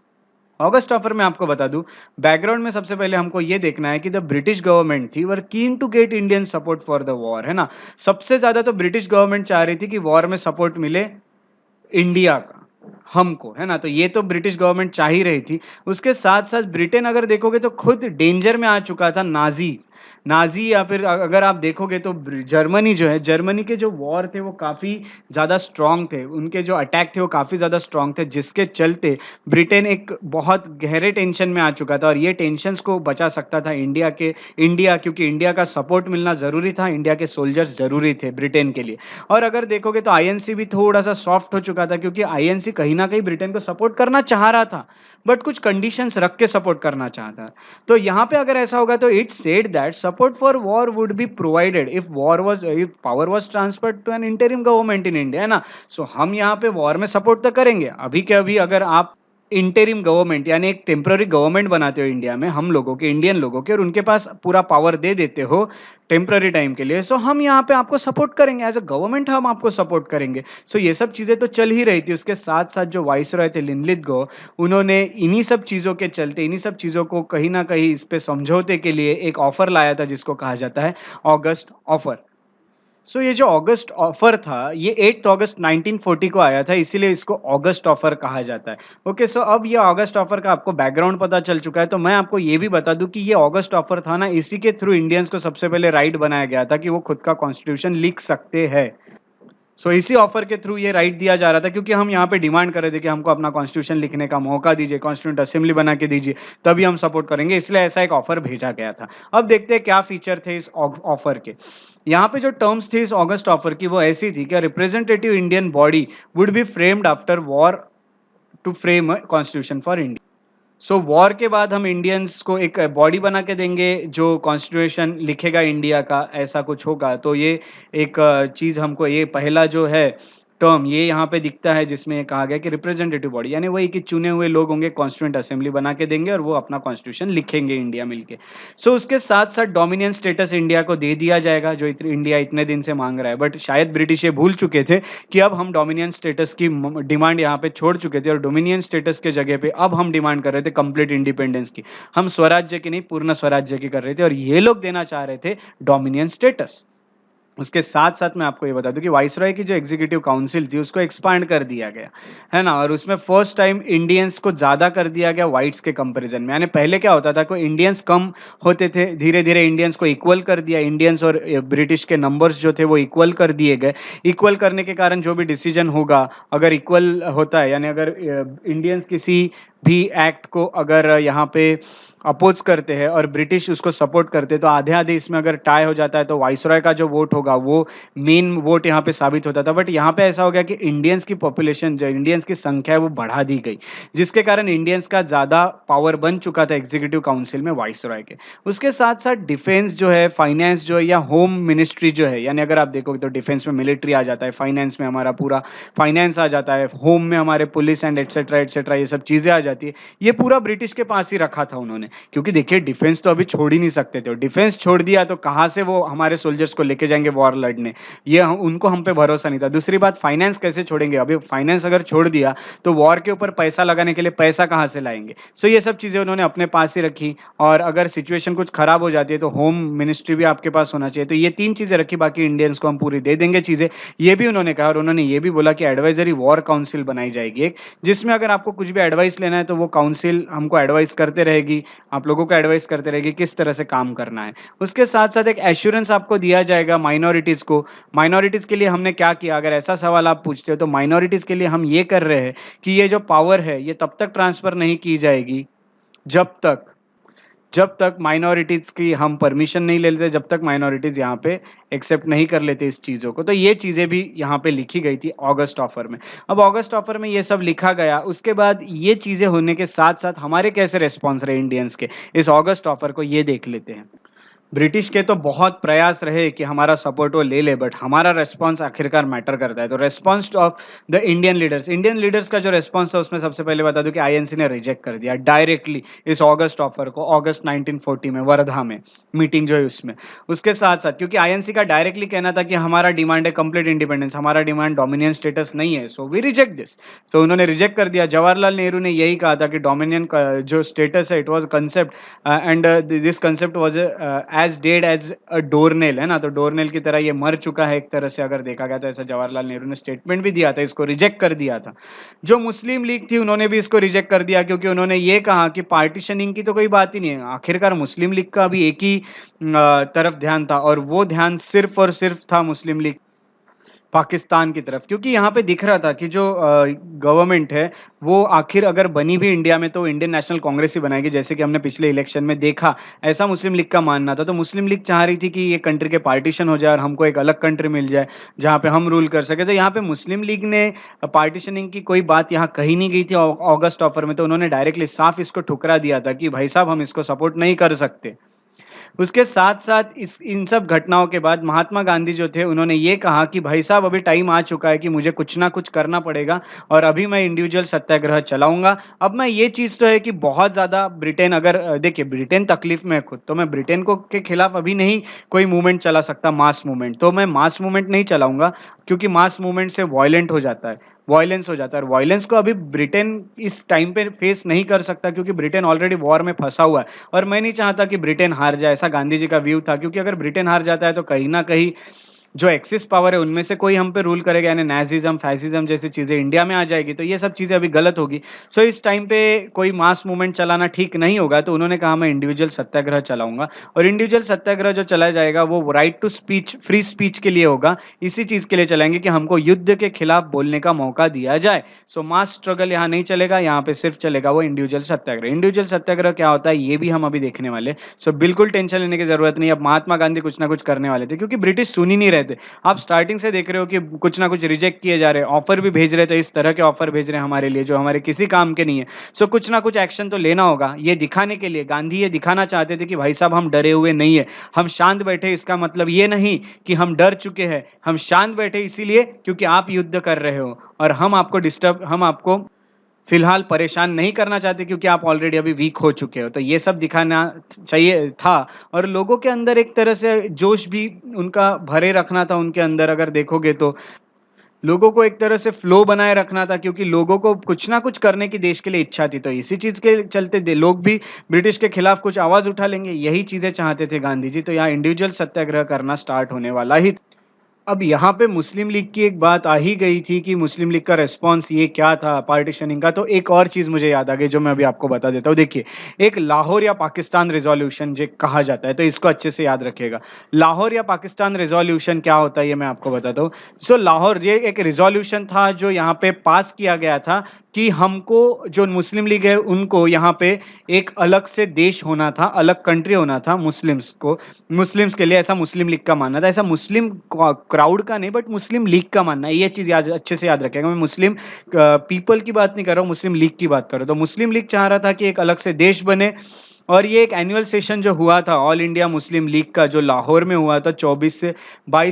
ऑगस्ट ऑफर में आपको बता दूं, बैकग्राउंड में सबसे पहले हमको ये देखना है कि द ब्रिटिश गवर्नमेंट थी were keen to get Indian support for the war, है ना। सबसे ज्यादा तो ब्रिटिश गवर्नमेंट चाह रही थी कि वॉर में सपोर्ट मिले इंडिया का, हमको, है ना। तो ये तो ब्रिटिश गवर्नमेंट चाह ही रही थी। उसके साथ-साथ ब्रिटेन अगर देखोगे तो खुद डेंजर में आ चुका था। नाज़ी या फिर अगर आप देखोगे तो जर्मनी जो है, जर्मनी के जो वॉर थे वो काफ़ी ज़्यादा स्ट्रॉन्ग थे। उनके जो अटैक थे वो काफ़ी ज़्यादा स्ट्रॉन्ग थे, जिसके चलते ब्रिटेन एक बहुत गहरे टेंशन में आ चुका था और ये टेंशन्स को बचा सकता था इंडिया, क्योंकि इंडिया का सपोर्ट मिलना ज़रूरी था, इंडिया के सोल्जर्स ज़रूरी थे ब्रिटेन के लिए। और अगर देखोगे तो आईएनसी भी थोड़ा-सा सॉफ्ट हो चुका था क्योंकि आईएनसी कहीं न कहीं ब्रिटेन को सपोर्ट करना चाह रहा था, बट कुछ कंडीशंस रख के सपोर्ट करना चाहता। तो यहाँ पे अगर ऐसा होगा तो it said that support for war would be provided if power was transferred to an interim government in India, है ना। सो हम यहाँ पे वॉर में सपोर्ट तो करेंगे, अभी के अभी अगर आप इंटरिम गवर्नमेंट यानी एक टेम्पररी गवर्नमेंट बनाते हो इंडिया में, हम लोगों के, इंडियन लोगों के, और उनके पास पूरा पावर दे देते हो टेम्पररी टाइम के लिए, सो हम यहाँ पे आपको सपोर्ट करेंगे, एज अ गवर्नमेंट हम आपको सपोर्ट करेंगे। सो ये सब चीज़ें तो चल ही रही थी। उसके साथ साथ जो वाइसरॉय थे लिनलिथगो, उन्होंने इन्हीं सब चीज़ों के चलते, इन्हीं सब चीज़ों को कहीं ना कहीं इस पे समझौते के लिए एक ऑफर लाया था जिसको कहा जाता है ऑगस्ट ऑफर। सो ये जो अगस्त ऑफर था, ये 8 अगस्त 1940 को आया था, इसीलिए इसको अगस्त ऑफर कहा जाता है। ओके, सो अब ये अगस्त ऑफर का आपको बैकग्राउंड पता चल चुका है, तो मैं आपको ये भी बता दूं कि ये अगस्त ऑफर था ना, इसी के थ्रू इंडियंस को सबसे पहले राइट बनाया गया था कि वो खुद का कॉन्स्टिट्यूशन लिख सकते हैं। सो इसी ऑफर के थ्रू ये राइट दिया जा रहा था क्योंकि हम यहाँ पे डिमांड कर रहे थे कि हमको अपना कॉन्स्टिट्यूशन लिखने का मौका दीजिए, कॉन्स्टिट्यूंट असेंबली बना के दीजिए, तभी हम सपोर्ट करेंगे, इसलिए ऐसा एक ऑफर भेजा गया था। अब देखते हैं क्या फीचर थे इस ऑफर के। यहाँ पे जो टर्म्स थी इस ऑगस्ट ऑफर की वो ऐसी थी कि representative Indian body would be framed after war to frame a constitution for India. So war के बाद हम इंडियंस को एक बॉडी बना के देंगे जो कॉन्स्टिट्यूशन लिखेगा इंडिया का, ऐसा कुछ होगा। तो ये एक चीज़ हमको, ये पहला जो है टर्म ये यहाँ पे दिखता है जिसमें ये कहा गया कि रिप्रेजेंटेटिव बॉडी यानी वही कि चुने हुए लोग होंगे, कॉन्स्टिट्यूएंट असेंबली बना के देंगे और वो अपना कॉन्स्टिट्यूशन लिखेंगे इंडिया मिलके। सो उसके साथ-साथ डोमिनियन स्टेटस इंडिया को दे दिया जाएगा जो इंडिया इतने दिन से माँग रहा है। बट शायद ब्रिटिश ये भूल चुके थे कि अब हम डोमिनियन स्टेटस की डिमांड यहाँ पे छोड़ चुके थे और डोमिनियन स्टेटस के जगह पे अब हम डिमांड कर रहे थे कंप्लीट इंडिपेंडेंस की। हम स्वराज्य की नहीं, पूर्ण स्वराज्य की कर रहे थे और ये लोग देना चाह रहे थे डोमिनियन स्टेटस। उसके साथ-साथ मैं आपको ये बता दूँ कि वाइसरॉय की जो एग्ज़ीक्यूटिव काउंसिल थी, उसको एक्सपांड कर दिया गया, है ना? और उसमें फर्स्ट टाइम इंडियंस को ज़्यादा कर दिया गया व्हाइट्स के कंपैरिज़न में। यानी पहले क्या होता था कि इंडियंस कम होते थे, धीरे-धीरे इंडियंस को इक्वल कर दिया, इंडियंस और ब्रिटिश के नंबर्स जो थे वो इक्वल कर दिए गए। इक्वल करने के कारण जो भी डिसीज़न होगा, अगर इक्वल होता है यानी अगर इंडियंस किसी भी एक्ट को अगर यहाँ पे अपोज़ करते हैं और ब्रिटिश उसको सपोर्ट करते हैं, तो आधे-आधे इसमें अगर टाई हो जाता है, तो वाइसरॉय का जो वोट होगा, वो मेन वोट यहाँ पे साबित होता था। बट यहाँ पे ऐसा हो गया कि इंडियंस की पॉपुलेशन जो इंडियंस की संख्या है, वो बढ़ा दी गई, जिसके कारण इंडियंस का ज़्यादा पावर बन चुका था एग्ज़ीक्यूटिव काउंसिल में वाइसरॉय के। उसके साथ-साथ डिफेंस जो है, फाइनेंस जो है या होम मिनिस्ट्री जो है, यानी अगर आप देखोगे तो डिफेंस में मिलिट्री आ जाता है, फाइनेंस में हमारा पूरा फाइनेंस आ जाता है, होम में हमारे पुलिस एंड एटसेट्रा ये सब चीज़ें आ जाती है। ये पूरा ब्रिटिश के पास ही रखा था उन्होंने। क्योंकि देखिए डिफेंस तो अभी छोड़ ही नहीं सकते थे। डिफेंस छोड़ दिया तो कहाँ से वो हमारे सोल्जर्स को लेके जाएँगे वॉर लड़ने? ये हम उनको हम पे भरोसा नहीं था। दूसरी बात फाइनेंस कैसे छोड़ेंगे? अभी फाइनेंस अगर छोड़ दिया तो वॉर के ऊपर पैसा लगाने के लिए पैसा कहाँ से लाएँगे? सो ये सब चीज़ें उन्होंने अपने पास ही रखी और अगर सिचुएशन कुछ खराब हो जाती है तो होम मिनिस्ट्री भी आपके पास होना चाहिए। तो ये 3 चीज़ें रखी, बाकी इंडियंस को हम पूरी दे देंगे चीज़ें। ये भी उन्होंने कहा और उन्होंने ये भी बोला कि एडवाइजरी वॉर काउंसिल बनाई जाएगी एक, जिसमें अगर आपको कुछ भी एडवाइस लेना है तो वो काउंसिल हमको एडवाइस करते रहेगी, आप लोगों को एडवाइस करते रहेगी किस तरह से काम करना है। उसके साथ-साथ एक एश्योरेंस आपको दिया जाएगा माइनॉरिटीज़ को। माइनॉरिटीज़ के लिए हमने क्या किया? अगर ऐसा सवाल आप पूछते हो तो माइनॉरिटीज़ के लिए हम ये कर रहे हैं कि ये जो पावर है, ये तब तक ट्रांसफ़र नहीं की जाएगी जब तक जब तक माइनॉरिटीज़ की हम परमिशन नहीं ले लेते, जब तक माइनॉरिटीज़ यहाँ पे एक्सेप्ट नहीं कर लेते इस चीज़ों को। तो ये चीज़ें भी यहाँ पे लिखी गई थी ऑगस्ट ऑफ़र में। अब ऑगस्ट ऑफ़र में ये सब लिखा गया, उसके बाद ये चीज़ें होने के साथ-साथ हमारे कैसे रिस्पॉन्स रहे इंडियंस के, इस ऑगस्ट ऑफ़र को ये देख लेते हैं। ब्रिटिश के तो बहुत प्रयास रहे कि हमारा सपोर्ट वो ले ले, बट हमारा रिस्पॉन्स आखिरकार मैटर करता है। तो response of the Indian leaders का जो रिस्पॉन्स था उसमें सबसे पहले बता दूं कि आईएनसी ने रिजेक्ट कर दिया डायरेक्टली इस ऑगस्ट ऑफर को, अगस्त 1940 में वर्धा में मीटिंग जो है उसमें। उसके साथ साथ क्योंकि आईएनसी का डायरेक्टली कहना था कि हमारा डिमांड है कंप्लीट इंडिपेंडेंस, हमारा डिमांड डोमिनियन स्टेटस नहीं है, सो वी रिजेक्ट दिस। तो उन्होंने रिजेक्ट कर दिया। जवाहरलाल नेहरू ने यही कहा था कि डोमिनियन का जो स्टेटस है it was concept and this concept was as dead as a doornail, है ना? तो डोरनेल की तरह ये मर चुका है एक तरह से अगर देखा गया तो, ऐसा जवाहरलाल नेहरू ने स्टेटमेंट भी दिया था, इसको रिजेक्ट कर दिया था। जो मुस्लिम लीग थी उन्होंने भी इसको रिजेक्ट कर दिया क्योंकि उन्होंने ये कहा कि पार्टीशनिंग की तो कोई बात ही नहीं है। आखिरकार मुस्लिम लीग का भी एक ही तरफ ध्यान था और वो ध्यान सिर्फ और सिर्फ था मुस्लिम लीग पाकिस्तान की तरफ, क्योंकि यहाँ पे दिख रहा था कि जो गवर्नमेंट है वो आखिर अगर बनी भी इंडिया में तो इंडियन नेशनल कांग्रेस ही बनाएगी, जैसे कि हमने पिछले इलेक्शन में देखा। ऐसा मुस्लिम लीग का मानना था। तो मुस्लिम लीग चाह रही थी कि ये कंट्री के पार्टीशन हो जाए और हमको एक अलग कंट्री मिल जाए जहाँ पे हम रूल कर सके। तो यहाँ पे मुस्लिम लीग ने पार्टीशनिंग की कोई बात यहाँ कही नहीं गई थी अगस्त ऑफर में, तो उन्होंने डायरेक्टली साफ इसको ठुकरा दिया था कि भाई साहब हम इसको सपोर्ट नहीं कर सकते। उसके साथ-साथ इस इन सब घटनाओं के बाद महात्मा गांधी जो थे उन्होंने ये कहा कि भाई साहब अभी टाइम आ चुका है कि मुझे कुछ ना कुछ करना पड़ेगा और अभी मैं इंडिविजुअल सत्याग्रह चलाऊँगा। अब मैं ये चीज़ तो है कि बहुत ज़्यादा ब्रिटेन अगर देखिए ब्रिटेन तकलीफ़ में है खुद, तो मैं ब्रिटेन को के खिलाफ अभी नहीं कोई मूवमेंट चला सकता, मास मूवमेंट। तो मैं मास मूवमेंट नहीं चलाऊँगा क्योंकि मास मूवमेंट से वायलेंट हो जाता है। वायलेंस हो जाता है और वायलेंस को अभी ब्रिटेन इस टाइम पे फेस नहीं कर सकता क्योंकि ब्रिटेन ऑलरेडी वॉर में फँसा हुआ है और मैं नहीं चाहता कि ब्रिटेन हार जाए, ऐसा गांधी जी का व्यू था, क्योंकि अगर ब्रिटेन हार जाता है तो कहीं न कहीं जो एक्सिस पावर है उनमें से कोई हम पे रूल करेगा, यानी नाज़िज़्म, फ़ैसिज़्म जैसी चीज़ें इंडिया में आ जाएगी, तो ये सब चीज़ें अभी गलत होगी। सो इस टाइम पे कोई मास मूवमेंट चलाना ठीक नहीं होगा, तो उन्होंने कहा मैं इंडिविजुअल सत्याग्रह चलाऊँगा और इंडिविजुअल सत्याग्रह जो चलाया जाएगा वो right to speech, free speech के लिए होगा। इसी चीज़ के लिए चलाएँगे कि हमको युद्ध के खिलाफ बोलने का मौका दिया जाए। सो मास स्ट्रगल यहाँ नहीं चलेगा, यहाँ पे सिर्फ चलेगा वो इंडिविजुअल सत्याग्रह। इंडिविजुअल सत्याग्रह क्या होता है ये भी हम अभी देखने वाले हैं। सो बिल्कुल टेंशन लेने की ज़रूरत नहीं है। अब महात्मा गांधी कुछ ना कुछ करने वाले थे क्योंकि ब्रिटिश सुन ही नहीं रहे थे। आप स्टार्टिंग से देख रहे हो कि कुछ ना कुछ रिजेक्ट किए जा रहे हैं, ऑफ़र भी भेज रहे थे, इस तरह के ऑफ़र भेज रहे हैं हमारे लिए जो हमारे किसी काम के नहीं है। सो कुछ ना कुछ एक्शन तो लेना होगा, ये दिखाने के लिए गांधी ये दिखाना चाहते थे कि भाई साहब हम डरे हुए नहीं है, हम शांत बैठे, इसका मतलब ये नहीं कि हम डर चुके हैं, हम शांत बैठे इसीलिए क्योंकि आप युद्ध कर रहे हो और हम आपको फिलहाल परेशान नहीं करना चाहते क्योंकि आप ऑलरेडी अभी वीक हो चुके हो। तो ये सब दिखाना चाहिए था और लोगों के अंदर एक तरह से जोश भी उनका भरे रखना था उनके अंदर अगर देखोगे तो। लोगों को एक तरह से फ्लो बनाए रखना था क्योंकि लोगों को कुछ ना कुछ करने की देश के लिए इच्छा थी। तो इसी चीज़ के चलते दे लोग भी ब्रिटिश के खिलाफ कुछ आवाज़ उठा लेंगे, यही चीज़ें चाहते थे गांधी जी। तो यहाँ इंडिविजुअल सत्याग्रह करना स्टार्ट होने वाला ही। अब यहाँ पे मुस्लिम लीग की एक बात आ ही गई थी कि मुस्लिम लीग का रिस्पॉन्स ये क्या था पार्टीशनिंग का, तो एक और चीज़ मुझे याद आ गई जो मैं अभी आपको बता देता हूँ। देखिए, एक लाहौर या पाकिस्तान रिज़ॉल्यूशन जो कहा जाता है, तो इसको अच्छे से याद रखिएगा। लाहौर या पाकिस्तान रिज़ॉल्यूशन क्या होता है ये मैं आपको बताता हूँ। सो लाहौर ये एक रिज़ॉल्यूशन था जो यहाँ पे पास किया गया था कि हमको जो मुस्लिम लीग है उनको यहाँ पे एक अलग से देश होना था, अलग कंट्री होना था मुस्लिम्स के लिए, ऐसा मुस्लिम लीग का मानना था। ऐसा मुस्लिम क्राउड का नहीं बट मुस्लिम लीग का मानना है। ये चीज़ याद अच्छे से याद रखिएगा। मैं मुस्लिम पीपल की बात नहीं कर रहा हूँ, मुस्लिम लीग की बात कर रहा हूँ। तो मुस्लिम लीग चाह रहा था कि एक अलग से देश बने और ये एक एनुअल सेशन जो हुआ था ऑल इंडिया मुस्लिम लीग का जो लाहौर में हुआ था 22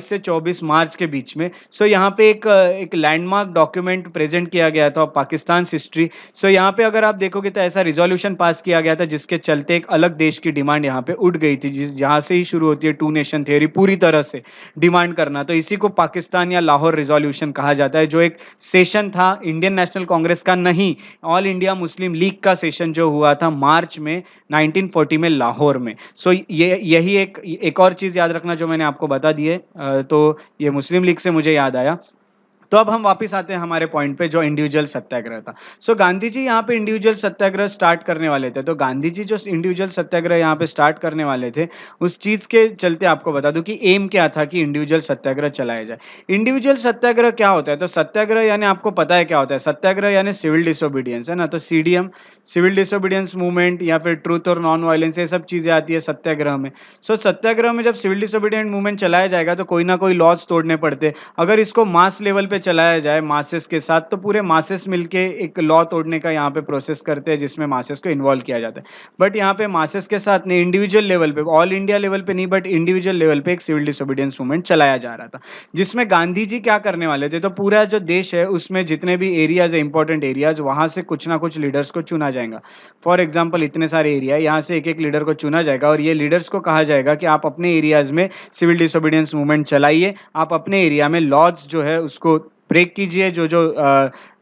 से 24 मार्च के बीच में। सो यहाँ पे एक लैंडमार्क डॉक्यूमेंट प्रेजेंट किया गया था पाकिस्तान हिस्ट्री। सो यहाँ पे अगर आप देखोगे तो ऐसा रिजोल्यूशन पास किया गया था जिसके चलते एक अलग देश की डिमांड यहाँ पे उठ गई थी, जहाँ से ही शुरू होती है टू नेशन थियरी पूरी तरह से डिमांड करना। तो इसी को पाकिस्तान या लाहौर रिजोल्यूशन कहा जाता है, जो एक सेशन था इंडियन नेशनल कांग्रेस का नहीं, ऑल इंडिया मुस्लिम लीग का सेशन जो हुआ था मार्च में 1940 में लाहौर में। सो ये यही एक और चीज़ याद रखना जो मैंने आपको बता दी है। तो ये मुस्लिम लीग से मुझे याद आया। तो अब हम वापस आते हैं हमारे पॉइंट पे जो इंडिविजुअल सत्याग्रह था। सो गांधी जी यहाँ पे इंडिविजुअल सत्याग्रह स्टार्ट करने वाले थे। तो गांधी जी जो इंडिविजुअल सत्याग्रह यहाँ पे स्टार्ट करने वाले थे, उस चीज़ के चलते आपको बता दूं कि एम क्या था कि इंडिविजुअल सत्याग्रह चलाया जाए। इंडिविजुअल सत्याग्रह क्या होता है? तो सत्याग्रह यानी आपको पता है क्या होता है? सत्याग्रह यानी सिविल डिसोबीडियंस, है ना? तो सीडीएम सिविल डिसोबीडियंस मूवमेंट या फिर ट्रूथ और नॉन वायलेंस, ये सब चीज़ें आती है सत्याग्रह में। सो सत्याग्रह में जब सिविल डिसोबीडियंट मूवमेंट चलाया जाएगा तो कोई ना कोई लॉज तोड़ने पड़ते। अगर इसको मास लेवल पे चलाया जाए मासेस के साथ, तो पूरे मासेस मिलके एक लॉ तोड़ने का यहाँ पे प्रोसेस करते हैं जिसमें मासेस को इन्वॉल्व किया जाता है। बट यहाँ पे मासेस के साथ नहीं, इंडिविजुअल लेवल पे, ऑल इंडिया लेवल पे नहीं बट इंडिविजुअल लेवल पे एक सिविल डिसोबीडियंस मूवमेंट चलाया जा रहा था, जिसमें गांधी जी क्या करने वाले थे? तो पूरा जो देश है उसमें जितने भी एरियाज है, इंपॉर्टेंट एरियाज, वहां से कुछ ना कुछ लीडर्स को चुना जाएगा। फॉर एग्जाम्पल इतने सारे एरिया है, यहाँ से एक एक लीडर को चुना जाएगा और ये लीडर्स को कहा जाएगा कि आप अपने एरियाज में सिविल डिसोबीडियंस मूवमेंट चलाइए, आप अपने एरिया में लॉज जो है उसको ब्रेक कीजिए, जो जो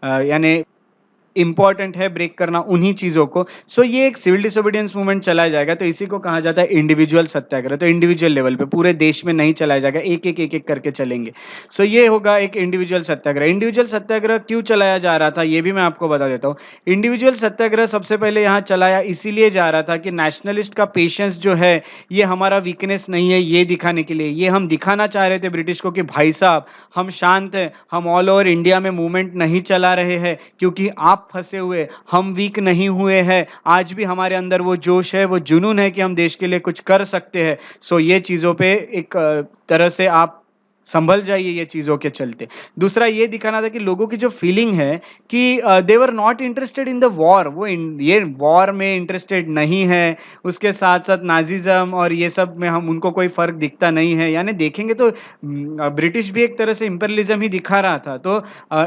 यानी इंपॉर्टेंट है ब्रेक करना उन्हीं चीज़ों को। सो ये एक सिविल डिसोबीडियंस मूवमेंट चलाया जाएगा, तो इसी को कहा जाता है इंडिविजुअल सत्याग्रह। तो इंडिविजुअल लेवल पे पूरे देश में नहीं चलाया जाएगा, एक एक करके चलेंगे। सो ये होगा एक इंडिविजुअल सत्याग्रह। इंडिविजुअल सत्याग्रह क्यों चलाया जा रहा था ये भी मैं आपको बता देता हूँ। इंडिविजुअल सत्याग्रह सबसे पहले यहाँ चलाया इसीलिए जा रहा था कि नेशनलिस्ट का पेशेंस जो है ये हमारा वीकनेस नहीं है, ये दिखाने के लिए। ये हम दिखाना चाह रहे थे ब्रिटिश को कि भाई साहब हम शांत हैं, हम ऑल ओवर इंडिया में मूवमेंट नहीं चला रहे हैं क्योंकि आप फंसे हुए, हम वीक नहीं हुए हैं। आज भी हमारे अंदर वो जोश है, वो जुनून है कि हम देश के लिए कुछ कर सकते हैं। सो ये चीज़ों पे एक तरह से आप संभल जाइए ये चीज़ों के चलते। दूसरा ये दिखाना था कि लोगों की जो फीलिंग है कि they were not interested in the war, वो ये वॉर में इंटरेस्टेड नहीं है। उसके साथ-साथ नाज़िज़्म और ये सब में हम उनको कोई फ़र्क दिखता नहीं है। यानी देखेंगे तो ब्रिटिश भी एक तरह से इम्पेरियलिज़्म ही दिखा रहा था। तो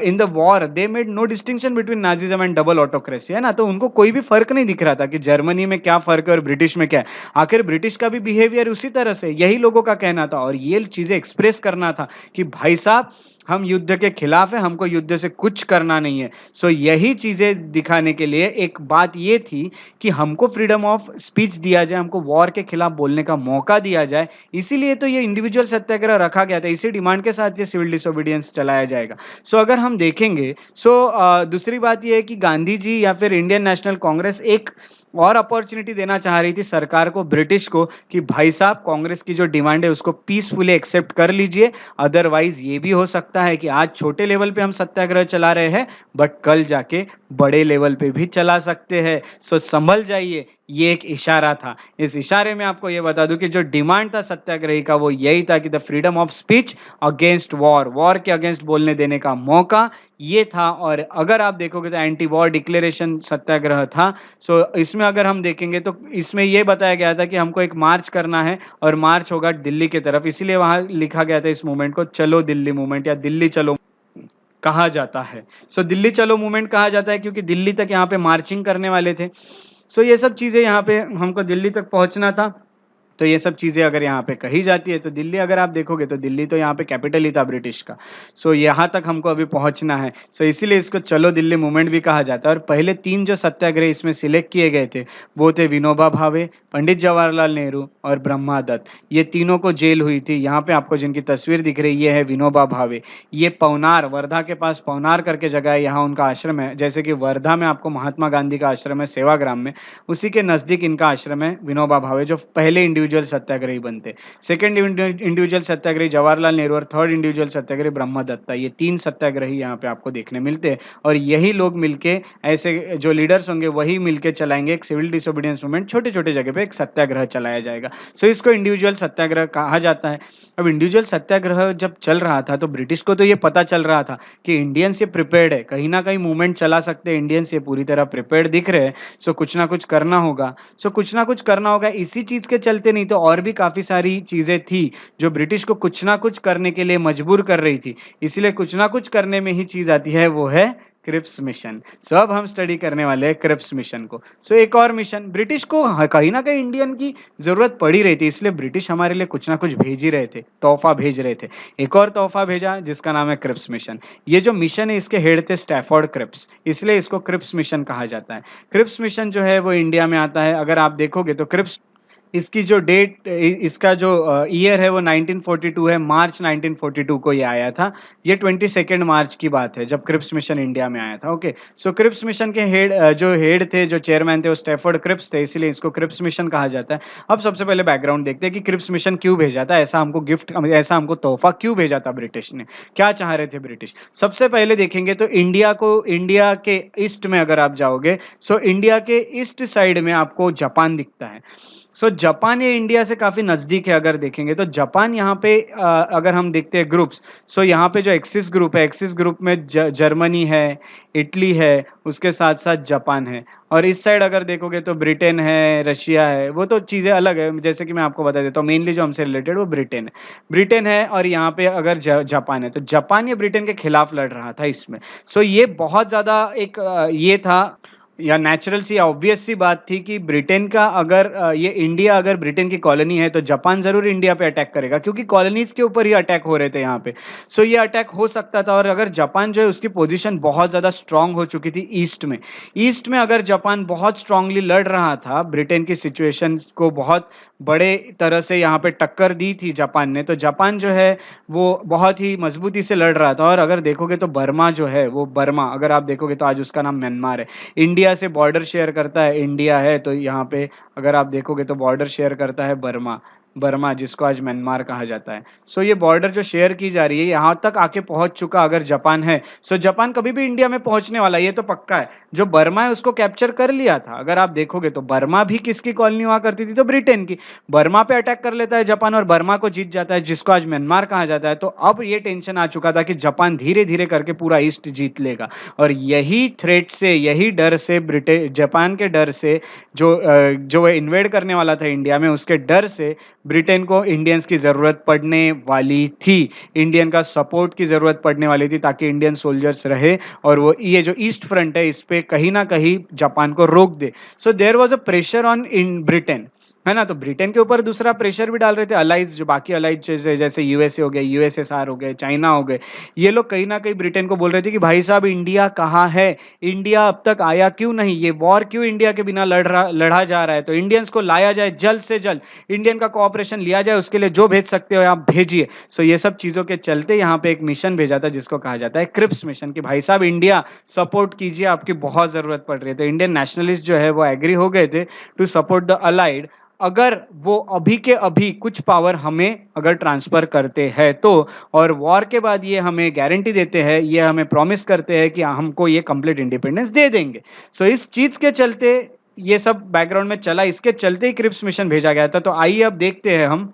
in the war they made no distinction between Nazism and double autocracy, है ना? तो उनको कोई भी फ़र्क नहीं दिख रहा था कि जर्मनी में क्या फ़र्क है और ब्रिटिश में क्या है। आखिर ब्रिटिश का भी बिहेवियर उसी तरह से, यही लोगों का कहना था और ये चीज़ें एक्सप्रेस करना था कि भाई साहब हम युद्ध के खिलाफ हैं, हमको युद्ध से कुछ करना नहीं है। सो यही चीज़ें दिखाने के लिए एक बात ये थी कि हमको फ्रीडम ऑफ स्पीच दिया जाए, हमको वॉर के खिलाफ बोलने का मौका दिया जाए। इसीलिए तो ये इंडिविजुअल सत्याग्रह रखा गया था, इसी डिमांड के साथ ये सिविल डिसोबीडियंस चलाया जाएगा। सो अगर हम देखेंगे, दूसरी बात ये है कि गांधी जी या फिर इंडियन नेशनल कांग्रेस एक और अपॉर्चुनिटी देना चाह रही थी सरकार को, ब्रिटिश को, कि भाई साहब कांग्रेस की जो डिमांड है उसको पीसफुली एक्सेप्ट कर लीजिए। अदरवाइज ये भी हो सकता है कि आज छोटे लेवल पे हम सत्याग्रह चला रहे हैं बट कल जाके बड़े लेवल पे भी चला सकते हैं। सो संभल जाइए, ये एक इशारा था। इस इशारे में आपको ये बता दूँ कि जो डिमांड था सत्याग्रही का वो यही था कि the freedom of speech against war, war के अगेंस्ट बोलने देने का मौका ये था। और अगर आप देखोगे तो एंटी वॉर डिक्लेरेशन सत्याग्रह था। सो इसमें अगर हम देखेंगे तो इसमें ये बताया गया था कि हमको एक मार्च करना है और मार्च होगा दिल्ली की तरफ, इसीलिए वहाँ लिखा गया था इस मूवमेंट को चलो दिल्ली मूवमेंट या दिल्ली चलो कहा जाता है। सो दिल्ली चलो मूवमेंट कहा जाता है क्योंकि दिल्ली तक यहाँ पे मार्चिंग करने वाले थे। सो ये सब चीज़ें यहाँ पे हमको दिल्ली तक पहुँचना था। तो ये सब चीज़ें अगर यहाँ पे कही जाती है तो दिल्ली अगर आप देखोगे तो दिल्ली तो यहाँ पे कैपिटल ही था ब्रिटिश का। सो यहाँ तक हमको अभी पहुँचना है। सो इसीलिए इसको चलो दिल्ली मूवमेंट भी कहा जाता है। और पहले 3 जो सत्याग्रही इसमें सिलेक्ट किए गए थे, वो थे विनोबा भावे, पंडित जवाहरलाल नेहरू और ब्रह्मा दत्त। ये तीनों को जेल हुई थी। यहाँ पे आपको जिनकी तस्वीर दिख रही है, ये है विनोबा भावे। ये पवनार, वर्धा के पास पवनार करके जगह है, यहाँ उनका आश्रम है। जैसे कि वर्धा में आपको महात्मा गांधी का आश्रम है सेवाग्राम में, उसी के नज़दीक इनका आश्रम है विनोबा भावे, जो पहले इंडिविजुअल सत्याग्रही बनते। सेकंड इंडिविजुअल सत्याग्रही जवाहरलाल नेहरू और थर्ड इंडिविजुअल सत्याग्रही ब्रह्मदत्ता। ये 3 सत्याग्रही यहाँ पे आपको देखने मिलते हैं और यही लोग मिलके, ऐसे जो लीडर्स होंगे वही मिलके चलाएंगे एक सिविल डिसोबीडियंस मूवमेंट, छोटे-छोटे जगह पे एक सत्याग्रह चलाया जाएगा। सो इसको इंडिविजुअल सत्याग्रह कहा जाता है। अब इंडिविजुअल सत्याग्रह जब चल रहा था तो ब्रिटिश को तो ये पता चल रहा था कि इंडियंस ये प्रिपेयर्ड है, कहीं न कहीं मूवमेंट चला सकते हैं, इंडियंस ये पूरी तरह प्रिपेयर्ड दिख रहे हैं। सो कुछ ना कुछ करना होगा। सो कुछ ना कुछ करना होगा, इसी चीज़ के चलते नहीं तो और भी काफ़ी सारी चीज़ें थी, जो ब्रिटिश को कुछ ना कुछ करने के लिए मजबूर कर रही थी। इसलिए कुछ ना कुछ करने में ही चीज़ आती है, वो है क्रिप्स मिशन। सो अब हम स्टडी करने वाले हैं क्रिप्स मिशन को। सो एक और मिशन ब्रिटिश को कहीं न कहीं इंडियन की ज़रूरत पड़ ही रही थी, इसलिए ब्रिटिश हमारे लिए कुछ ना कुछ भेज ही रहे थे, तोहफ़ा भेज रहे थे। एक और तोहफ़ा भेजा जिसका नाम है क्रिप्स मिशन। ये जो मिशन है इसके हेड थे स्टैफोर्ड क्रिप्स, इसलिए इसको क्रिप्स मिशन कहा जाता है। क्रिप्स मिशन जो है वो इंडिया में आता है। अगर आप देखोगे तो क्रिप्स, इसकी जो डेट, इसका जो ईयर है वो 1942 है, मार्च 1942 को ये आया था। ये 22 मार्च की बात है जब क्रिप्स मिशन इंडिया में आया था। ओके, सो क्रिप्स मिशन के हेड, जो हेड थे, जो चेयरमैन थे, वो स्टैफोर्ड क्रिप्स थे, इसीलिए इसको क्रिप्स मिशन कहा जाता है। अब सबसे पहले बैकग्राउंड देखते हैं कि क्रिप्स मिशन क्यों भेजा था, ऐसा हमको गिफ्ट, ऐसा हमको तोहफा क्यों भेजा था ब्रिटिश ने, क्या चाह रहे थे ब्रिटिश। सबसे पहले देखेंगे तो इंडिया के ईस्ट में अगर आप जाओगे, सो इंडिया के ईस्ट साइड में आपको जापान दिखता है। सो जापान ये इंडिया से काफ़ी नज़दीक है। अगर देखेंगे तो जापान यहाँ पे, अगर हम देखते हैं ग्रुप्स, सो यहाँ पे जो एक्सिस ग्रुप है, एक्सिस ग्रुप में जर्मनी है, इटली है, उसके साथ साथ जापान है। और इस साइड अगर देखोगे तो ब्रिटेन है, रशिया है, वो तो चीज़ें अलग है। जैसे कि मैं आपको बता देता हूँ, मेनली जो हमसे रिलेटेड वो ब्रिटेन है। ब्रिटेन है और यहाँ पे अगर जापान है, तो जापान ये ब्रिटेन के खिलाफ लड़ रहा था इसमें। सो ये बहुत ज़्यादा एक ये था, या नेचुरल सी ऑब्वियस सी बात थी कि ब्रिटेन का अगर ये इंडिया अगर ब्रिटेन की कॉलोनी है तो जापान ज़रूर इंडिया पे अटैक करेगा, क्योंकि कॉलोनीज़ के ऊपर ही अटैक हो रहे थे यहाँ पे। सो ये अटैक हो सकता था। और अगर जापान जो है उसकी पोजीशन बहुत ज़्यादा स्ट्रांग हो चुकी थी ईस्ट में अगर जापान बहुत स्ट्रांगली लड़ रहा था, ब्रिटेन की सिचुएशन को बहुत बड़े तरह से यहाँ पे टक्कर दी थी जापान ने, तो जापान जो है वो बहुत ही मजबूती से लड़ रहा था। और अगर देखोगे तो बर्मा जो है, वो बर्मा अगर आप देखोगे तो आज उसका नाम म्यांमार है। इंडिया से बॉर्डर शेयर करता है, इंडिया है तो यहाँ पे अगर आप देखोगे तो बॉर्डर शेयर करता है बर्मा, बर्मा जिसको आज म्यांमार कहा जाता है। सो ये बॉर्डर जो शेयर की जा रही है, यहाँ तक आके पहुंच चुका अगर जापान है, सो जापान कभी भी इंडिया में पहुंचने वाला है, ये तो पक्का है। जो बर्मा है उसको कैप्चर कर लिया था। अगर आप देखोगे तो बर्मा भी किसकी कॉलोनी हुआ करती थी, तो ब्रिटेन की। बर्मा पे अटैक कर लेता है जापान और बर्मा को जीत जाता है, जिसको आज म्यांमार कहा जाता है। तो अब ये टेंशन आ चुका था कि जापान धीरे धीरे करके पूरा ईस्ट जीत लेगा। और यही थ्रेट से, यही डर से, ब्रिटेन जापान के डर से, जो इन्वेड करने वाला था इंडिया में, उसके डर से ब्रिटेन को इंडियंस की ज़रूरत पड़ने वाली थी, इंडियन का सपोर्ट की ज़रूरत पड़ने वाली थी, ताकि इंडियन सोल्जर्स रहे और वो ये जो ईस्ट फ्रंट है इस पे कहीं ना कहीं जापान को रोक दे। So there was a pressure on in Britain, है ना। तो ब्रिटेन के ऊपर दूसरा प्रेशर भी डाल रहे थे अलाइज, जो बाकी अलाइज जैसे यूएसए हो गए, यूएसएसआर हो गए, चाइना हो गए। ये लोग कहीं ना कहीं ब्रिटेन को बोल रहे थे कि भाई साहब इंडिया कहाँ है, इंडिया अब तक आया क्यों नहीं, ये वॉर क्यों इंडिया के बिना लड़ा जा रहा है, तो इंडियंस को लाया जाए जल्द से जल्द, इंडियन का कोऑपरेशन लिया जाए, उसके लिए जो भेज सकते हो आप भेजिए। सो ये सब चीज़ों के चलते यहाँ पे एक मिशन भेजा था जिसको कहा जाता है क्रिप्स मिशन, कि भाई साहब इंडिया सपोर्ट कीजिए, आपकी बहुत ज़रूरत पड़ रही है। तो इंडियन नेशनलिस्ट जो है वो एग्री हो गए थे टू सपोर्ट द अलाइड, अगर वो अभी के अभी कुछ पावर हमें अगर ट्रांसफ़र करते हैं तो, और वॉर के बाद ये हमें गारंटी देते हैं, ये हमें प्रॉमिस करते हैं कि हमको ये कंप्लीट इंडिपेंडेंस दे देंगे। सो इस चीज़ के चलते ये सब बैकग्राउंड में चला, इसके चलते ही क्रिप्स मिशन भेजा गया था। तो आइए अब देखते हैं हम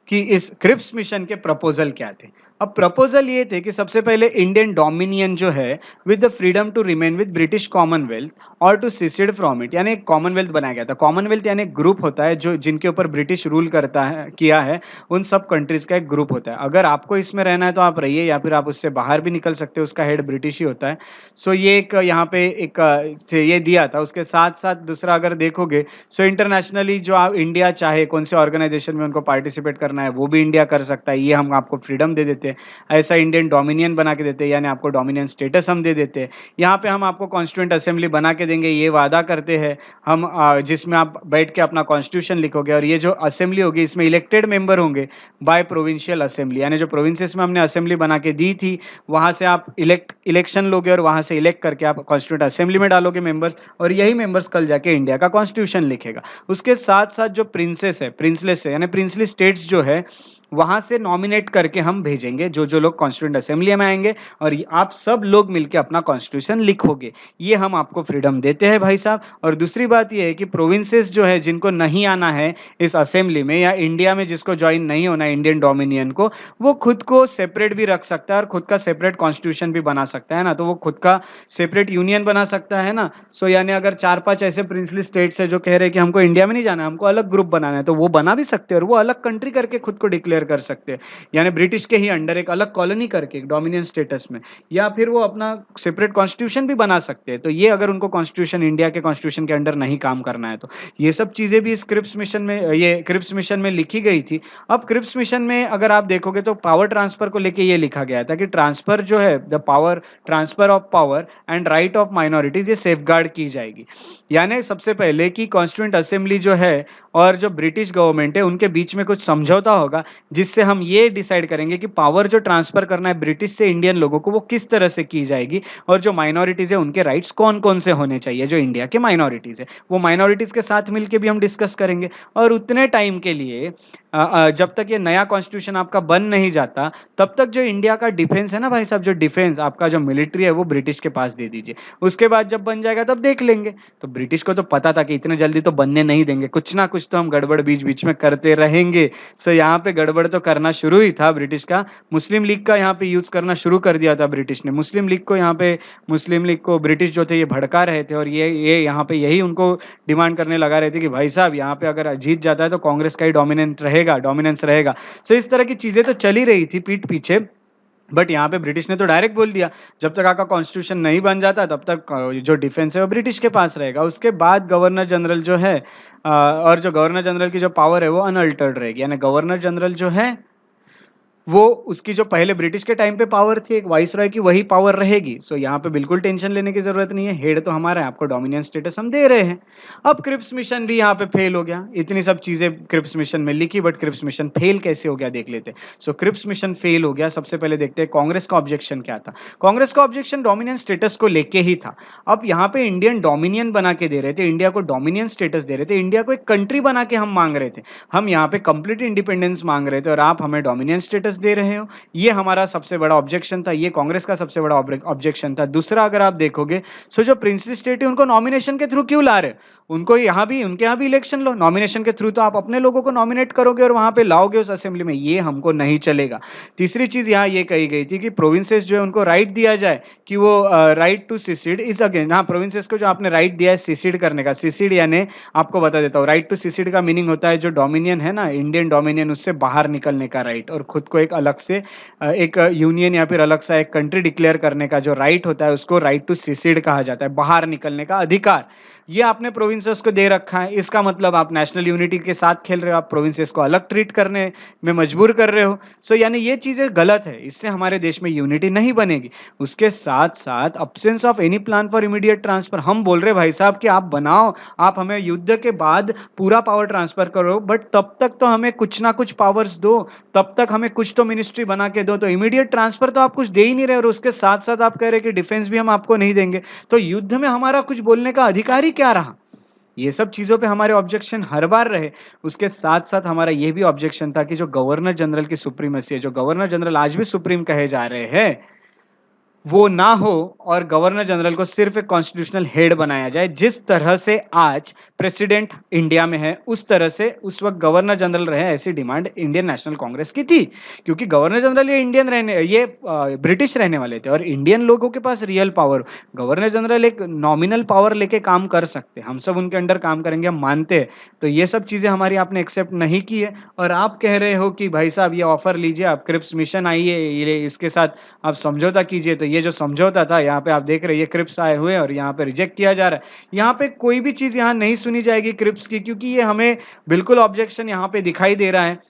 कि इस क्रिप्स मिशन के प्रपोजल क्या थे। अब प्रपोजल ये थे कि सबसे पहले इंडियन डोमिनियन जो है with the freedom to remain with British commonwealth और टू सिसीड फ्रॉम इट, यानी एक कॉमनवेल्थ बनाया गया था। कॉमनवेल्थ यानी एक ग्रुप होता है जो जिनके ऊपर ब्रिटिश रूल करता है किया है, उन सब कंट्रीज का एक ग्रुप होता है। अगर आपको इसमें रहना है तो आप रहिए, या फिर आप उससे बाहर भी निकल सकते हो, उसका हेड ब्रिटिश ही होता है। सो ये एक यहाँ पे एक से ये दिया था। उसके साथ साथ दूसरा अगर देखोगे, सो इंटरनेशनली जो आप इंडिया चाहे कौन से ऑर्गेनाइजेशन में उनको पार्टिसिपेट करना है वो भी इंडिया कर सकता है, ये हम आपको फ्रीडम दे देते हैं। ऐसा इंडियन डोमिनियन बना के देते हैं, यानी आपको डोमिनियन स्टेटस हम दे देते हैं। यहाँ पे हम आपको कॉन्स्टिट्यूएंट असेंबली बना के देंगे, ये वादा करते हैं हम, जिसमें आप बैठ के अपना कॉन्स्टिट्यूशन लिखोगे, और ये जो असेंबली होगी इसमें इलेक्टेड मेंबर होंगे बाय प्रोविंशियल असेंबली, यानी जो प्रोविंसेस में हमने असेंबली बना के दी थी वहां से आप इलेक्शन लोगे और वहां से इलेक्ट करके आप कॉन्स्टिट्यूएंट असेंबली में डालोगे मेंबर्स, और यही मेंबर्स कल जाके इंडिया का कॉन्स्टिट्यूशन लिखेगा। उसके साथ साथ जो प्रिंसेस है, प्रिंसलेस है, यानी प्रिंसली स्टेट्स जो है वहां से नॉमिनेट करके हम भेजेंगे जो जो लोग कॉन्स्टिट्यूएंट असेंबली में आएंगे, और आप सब लोग मिलकर अपना कॉन्स्टिट्यूशन लिखोगे। ये हम आपको फ्रीडम देते हैं भाई साहब। और दूसरी बात ये है कि प्रोविंसेस जो है जिनको नहीं आना है इस असेंबली में, या इंडिया में जिसको ज्वाइन नहीं होना है इंडियन डोमिनियन को, वो खुद को सेपरेट भी रख सकता है और खुद का सेपरेट कॉन्स्टिट्यूशन भी बना सकता है ना, तो वो खुद का सेपरेट यूनियन बना सकता है ना। सो यानी अगर 4-5 ऐसे प्रिंसली स्टेट्स है जो कह रहे हैं कि हमको इंडिया में नहीं जाना है, हमको अलग ग्रुप बनाना है, तो वो बना भी सकते हैं और वो अलग कंट्री करके खुद को डिक्लेयर कर सकते हैं, यानी ब्रिटिश के ही अंडर एक अलग कॉलोनी करके एक डोमिनियन स्टेटस में, या फिर वो अपना सेपरेट कॉन्स्टिट्यूशन भी बना सकते हैं। तो ये अगर उनको कॉन्स्टिट्यूशन इंडिया के कॉन्स्टिट्यूशन के अंडर नहीं काम करना है तो ये सब चीजें भी इस क्रिप्स मिशन में, ये क्रिप्स मिशन में लिखी गई थी। अब क्रिप्स मिशन में अगर आप देखोगे तो पावर ट्रांसफर को लेके ये लिखा गया था कि ट्रांसफर जो है, the power transfer of power and right of minorities, ये सेफगार्ड की जाएगी। यानी सबसे पहले कि कॉन्स्टिट्यूएंट असेंबली जो है और जो ब्रिटिश गवर्नमेंट है उनके बीच में कुछ समझौता होगा, जिससे हम ये डिसाइड करेंगे कि पावर जो ट्रांसफर करना है ब्रिटिश से इंडियन लोगों को वो किस तरह से की जाएगी, और जो माइनॉरिटीज है उनके राइट्स कौन कौन से होने चाहिए, जो इंडिया के माइनॉरिटीज है वो माइनॉरिटीज के साथ मिलकर भी हम डिस्कस करेंगे। और उतने टाइम के लिए जब तक ये नया कॉन्स्टिट्यूशन आपका बन नहीं जाता, तब तक जो इंडिया का डिफेंस है ना भाई साहब, जो डिफेंस आपका जो मिलिट्री है वो ब्रिटिश के पास दे दीजिए। उसके बाद जब बन जाएगा तब देख लेंगे। तो ब्रिटिश को तो पता था कि इतने जल्दी तो बनने नहीं देंगे, कुछ ना कुछ तो हम गड़बड़ बीच बीच में करते रहेंगे। सो यहाँ पे गड़बड़ तो करना शुरू ही था ब्रिटिश का। मुस्लिम लीग का यहाँ पे यूज करना शुरू कर दिया था ब्रिटिश ने। मुस्लिम लीग को यहाँ पे, मुस्लिम लीग को ब्रिटिश जो थे ये भड़का रहे थे, और ये यहाँ पे यही उनको डिमांड करने लगा रहे थे कि भाई साहब यहाँ पे अगर जीत जाता है तो कांग्रेस का ही डोमिनेंस रहेगा। सो इस तरह की चीजें तो चली रही थी पीठ पीछे। बट यहाँ पे ब्रिटिश ने तो डायरेक्ट बोल दिया, जब तक आपका कॉन्स्टिट्यूशन नहीं बन जाता तब तक जो डिफेंस है वो ब्रिटिश के पास रहेगा। उसके बाद गवर्नर जनरल जो है, और जो गवर्नर जनरल की जो पावर है वो अनअल्टर्ड रहेगी, यानी गवर्नर जनरल जो है वो उसकी जो पहले ब्रिटिश के टाइम पे पावर थी एक वाइसरॉय की, वही पावर रहेगी। सो यहाँ पे बिल्कुल टेंशन लेने की जरूरत नहीं है, हेड तो हमारा है, आपको डोमिनियन स्टेटस हम दे रहे हैं। अब क्रिप्स मिशन भी यहाँ पे फेल हो गया। इतनी सब चीजें क्रिप्स मिशन में लिखी, बट क्रिप्स मिशन फेल कैसे हो गया देख लेते हैं। सो क्रिप्स मिशन फेल हो गया, सबसे पहले देखते हैं कांग्रेस का ऑब्जेक्शन क्या था। कांग्रेस का ऑब्जेक्शन डोमिनियन स्टेटस को लेके ही था। अब यहाँ पे इंडियन डोमिनियन बना के दे रहे थे, इंडिया को डोमिनियन स्टेटस दे रहे थे, इंडिया को एक कंट्री बना के हम मांग रहे थे। हम यहाँ पे कंप्लीट इंडिपेंडेंस मांग रहे थे और आप हमें डोमिनियन स्टेटस दे रहे हो। ये हमारा सबसे बड़ा ऑब्जेक्शन था, ये कांग्रेस का सबसे बड़ा ऑब्जेक्शन था। दूसरा अगर आप देखोगे, सो जो प्रिंसली स्टेट है उनको नॉमिनेशन के थ्रू क्यों ला रहे, उनको यहाँ भी, उनके यहाँ भी इलेक्शन लो। नॉमिनेशन के थ्रू तो आप अपने लोगों को नॉमिनेट करोगे और वहां पे लाओगे उस असेंबली में, ये हमको नहीं चलेगा। तीसरी चीज यहाँ ये कही गई थी कि प्रोविंसेस जो है उनको राइट दिया जाए कि वो right to secede is again, हाँ प्रोविंसेस को जो आपने राइट दिया है सिसीड करने का, सिसीड यानी आपको बता देता हूँ, राइट टू सिसीड का मीनिंग होता है जो डोमिनियन है ना, इंडियन डोमिनियन, उससे बाहर निकलने का राइट, और खुद को एक अलग से एक यूनियन या फिर अलग सा एक कंट्री डिक्लेयर करने का जो राइट होता है उसको राइट टू सिसीड कहा जाता है, बाहर निकलने का अधिकार। ये आपने प्रोविंसेस को दे रखा है, इसका मतलब आप नेशनल यूनिटी के साथ खेल रहे हो, आप प्रोविंसेस को अलग ट्रीट करने में मजबूर कर रहे हो। सो यानी ये चीजें गलत है, इससे हमारे देश में यूनिटी नहीं बनेगी। उसके साथ साथ absence of any plan for immediate transfer, हम बोल रहे भाई साहब कि आप बनाओ, आप हमें युद्ध के बाद पूरा पावर ट्रांसफर करो, बट तब तक तो हमें कुछ ना कुछ पावर्स दो, तब तक हमें कुछ तो मिनिस्ट्री बना के दो। तो इमीडिएट ट्रांसफर तो आप कुछ दे ही नहीं रहे, और उसके साथ साथ आप कह रहे कि डिफेंस भी हम आपको नहीं देंगे, तो युद्ध में हमारा कुछ बोलने का अधिकार ही क्या रहा। ये सब चीजों पे हमारे ऑब्जेक्शन हर बार रहे। उसके साथ साथ हमारा ये भी ऑब्जेक्शन था कि जो गवर्नर जनरल की सुप्रीमेसी है, जो गवर्नर जनरल आज भी सुप्रीम कहे जा रहे हैं, वो ना हो और गवर्नर जनरल को सिर्फ एक कॉन्स्टिट्यूशनल हेड बनाया जाए। जिस तरह से आज प्रेसिडेंट इंडिया में है, उस तरह से उस वक्त गवर्नर जनरल रहे, ऐसी डिमांड इंडियन नेशनल कांग्रेस की थी। क्योंकि गवर्नर जनरल ये ब्रिटिश रहने वाले थे और इंडियन लोगों के पास रियल पावर। गवर्नर जनरल एक नॉमिनल पावर लेके काम कर सकते, हम सब उनके अंडर काम करेंगे, हम मानते हैं। तो ये सब चीजें हमारी आपने एक्सेप्ट नहीं की है और आप कह रहे हो कि भाई साहब ये ऑफर लीजिए, आप क्रिप्स मिशन आइए, ये इसके साथ आप समझौता कीजिए। तो ये जो समझौता था, यहाँ पे आप देख रहे हैं ये क्रिप्स आए हुए हैं और यहाँ पे रिजेक्ट किया जा रहा है। यहाँ पे कोई भी चीज यहाँ नहीं सुनी जाएगी क्रिप्स की, क्योंकि ये हमें बिल्कुल ऑब्जेक्शन यहाँ पे दिखाई दे रहा है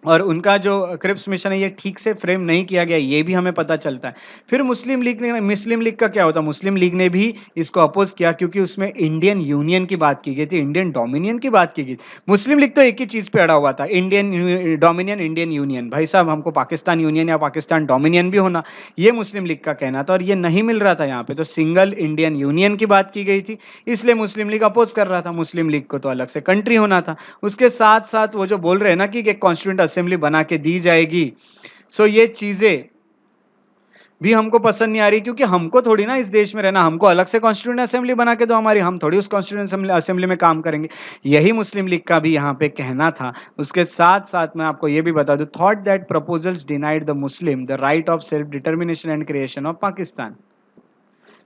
और उनका जो क्रिप्स मिशन है ये ठीक से फ्रेम नहीं किया गया, ये भी हमें पता चलता है। फिर मुस्लिम लीग का क्या होता? मुस्लिम लीग ने भी इसको अपोज किया क्योंकि उसमें इंडियन यूनियन की बात की गई थी, इंडियन डोमिनियन की बात की गई थी। मुस्लिम लीग तो एक ही चीज पे अड़ा हुआ था, इंडियन डोमिनियन, इंडियन यूनियन। भाई साहब हमको पाकिस्तान यूनियन या पाकिस्तान डोमिनियन भी होना, ये मुस्लिम लीग का कहना था और ये नहीं मिल रहा था यहाँ पे। तो सिंगल इंडियन यूनियन की बात की गई थी, इसलिए मुस्लिम लीग अपोज कर रहा था। मुस्लिम लीग को तो अलग से कंट्री होना था। उसके साथ साथ वो जो बोल रहे हैं ना कि एक कॉन्स्टिट्यूंट असेंबली बना के दी जाएगी, सो ये चीजें भी हमको पसंद नहीं आ रही, क्योंकि हमको थोड़ी ना इस देश में रहना, हमको अलग से कॉन्स्टिट्यूंट असेंबली बना के दो हमारी, हम थोड़ी उस कॉन्स्टिट्यूंट असेंबली में काम करेंगे। यही मुस्लिम लीग का भी यहाँ पे कहना था। उसके साथ साथ मैं आपको ये भी बता दूं, thought that proposals denied the Muslim the right of self determination and creation of Pakistan.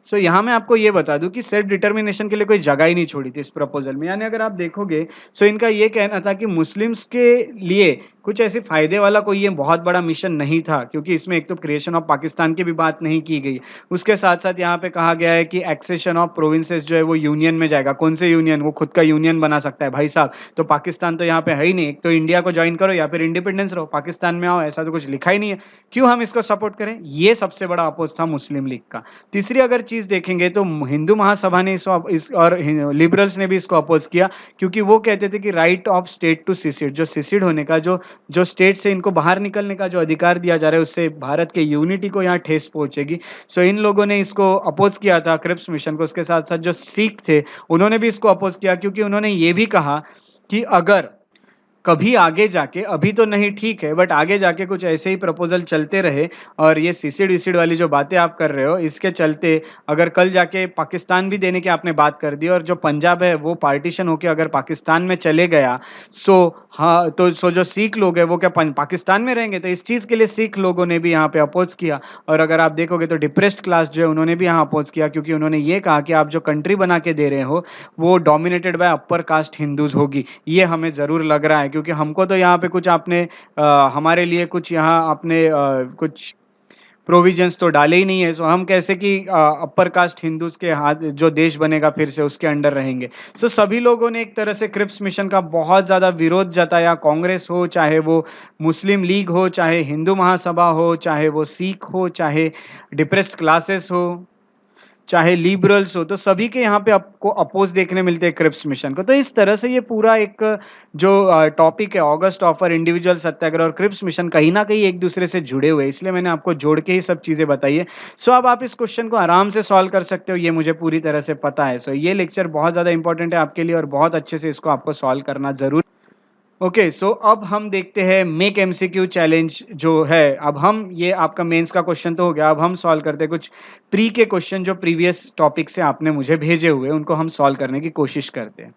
So यहाँ मैं आपको ये बता दूं कि सेल्फ डिटर्मिनेशन के लिए कोई जगह ही नहीं छोड़ी थी इस प्रपोजल में। यानी अगर आप देखोगे, सो इनका ये कहना था कि मुस्लिम्स के लिए कुछ ऐसे फायदे वाला कोई ये बहुत बड़ा मिशन नहीं था, क्योंकि इसमें एक तो क्रिएशन ऑफ पाकिस्तान की भी बात नहीं की गई। उसके साथ साथ यहाँ पे कहा गया है कि एक्सेशन ऑफ प्रोविंसेस जो है वो यूनियन में जाएगा। कौन से यूनियन? वो खुद का यूनियन बना सकता है भाई साहब। तो पाकिस्तान तो यहाँ पे है ही नहीं, एक तो इंडिया को ज्वाइन करो या फिर इंडिपेंडेंस रहो, पाकिस्तान में आओ, ऐसा तो कुछ लिखा ही नहीं है। क्यों हम इसको सपोर्ट करें? ये सबसे बड़ा अपोज था मुस्लिम लीग का। तीसरी अगर चीज देखेंगे तो हिंदू महासभा ने और लिबरल्स ने भी इसको अपोज किया, क्योंकि वो कहते थे कि राइट ऑफ स्टेट टू सिसिड, जो सिसिड होने का, जो स्टेट से इनको बाहर निकलने का जो अधिकार दिया जा रहा है, उससे भारत के यूनिटी को यहाँ ठेस पहुंचेगी। सो इन लोगों ने इसको अपोज किया था क्रिप्स मिशन को। उसके साथ साथ जो सिख थे उन्होंने भी इसको अपोज किया, क्योंकि उन्होंने ये भी कहा कि अगर कभी आगे जाके, अभी तो नहीं ठीक है, बट आगे जाके कुछ ऐसे ही प्रपोजल चलते रहे और ये सीसीड विसिड वाली जो बातें आप कर रहे हो इसके चलते अगर कल जाके पाकिस्तान भी देने की आपने बात कर दी और जो पंजाब है वो पार्टीशन होके अगर पाकिस्तान में चले गया, सो हाँ, तो सो जो सिख लोग हैं वो क्या पाकिस्तान में रहेंगे? तो इस चीज के लिए सिख लोगों ने भी यहाँ पे अपोज किया। और अगर आप देखोगे तो डिप्रेस्ड क्लास जो है उन्होंने भी यहाँ अपोज किया, क्योंकि उन्होंने ये कहा कि आप जो कंट्री बना के दे रहे हो वो dominated by upper caste Hindus होगी। ये हमें जरूर लग रहा है, क्योंकि हमको तो यहाँ पे कुछ आपने हमारे लिए कुछ यहाँ आपने कुछ प्रोविजंस तो डाले ही नहीं है। सो हम कैसे कि अपर कास्ट हिंदूज के हाथ जो देश बनेगा फिर से उसके अंडर रहेंगे। सो सभी लोगों ने एक तरह से क्रिप्स मिशन का बहुत ज्यादा विरोध जताया। कांग्रेस हो, चाहे वो मुस्लिम लीग हो, चाहे हिंदू महासभा हो, चाहे वो सिख हो, चाहे डिप्रेस्ड क्लासेस हो, चाहे लिबरल्स हो, तो सभी के यहाँ पे आपको अपोज देखने मिलते हैं क्रिप्स मिशन को। तो इस तरह से ये पूरा एक जो टॉपिक है, ऑगस्ट ऑफर, इंडिविजुअल सत्याग्रह और क्रिप्स मिशन, कहीं ना कहीं एक दूसरे से जुड़े हुए हैं, इसलिए मैंने आपको जोड़ के ही सब चीजें बताई है। सो अब आप इस क्वेश्चन को आराम से सॉल्व कर सकते हो, ये मुझे पूरी तरह से पता है। सो ये लेक्चर बहुत ज्यादा इंपॉर्टेंट है आपके लिए और बहुत अच्छे से इसको आपको सॉल्व करना जरूर। ओके, सो अब हम देखते हैं मेक एमसीक्यू चैलेंज जो है। अब हम, ये आपका मेंस का क्वेश्चन तो हो गया, अब हम सॉल्व करते हैं कुछ प्री के क्वेश्चन जो प्रीवियस टॉपिक से आपने मुझे भेजे हुए, उनको हम सॉल्व करने की कोशिश करते हैं।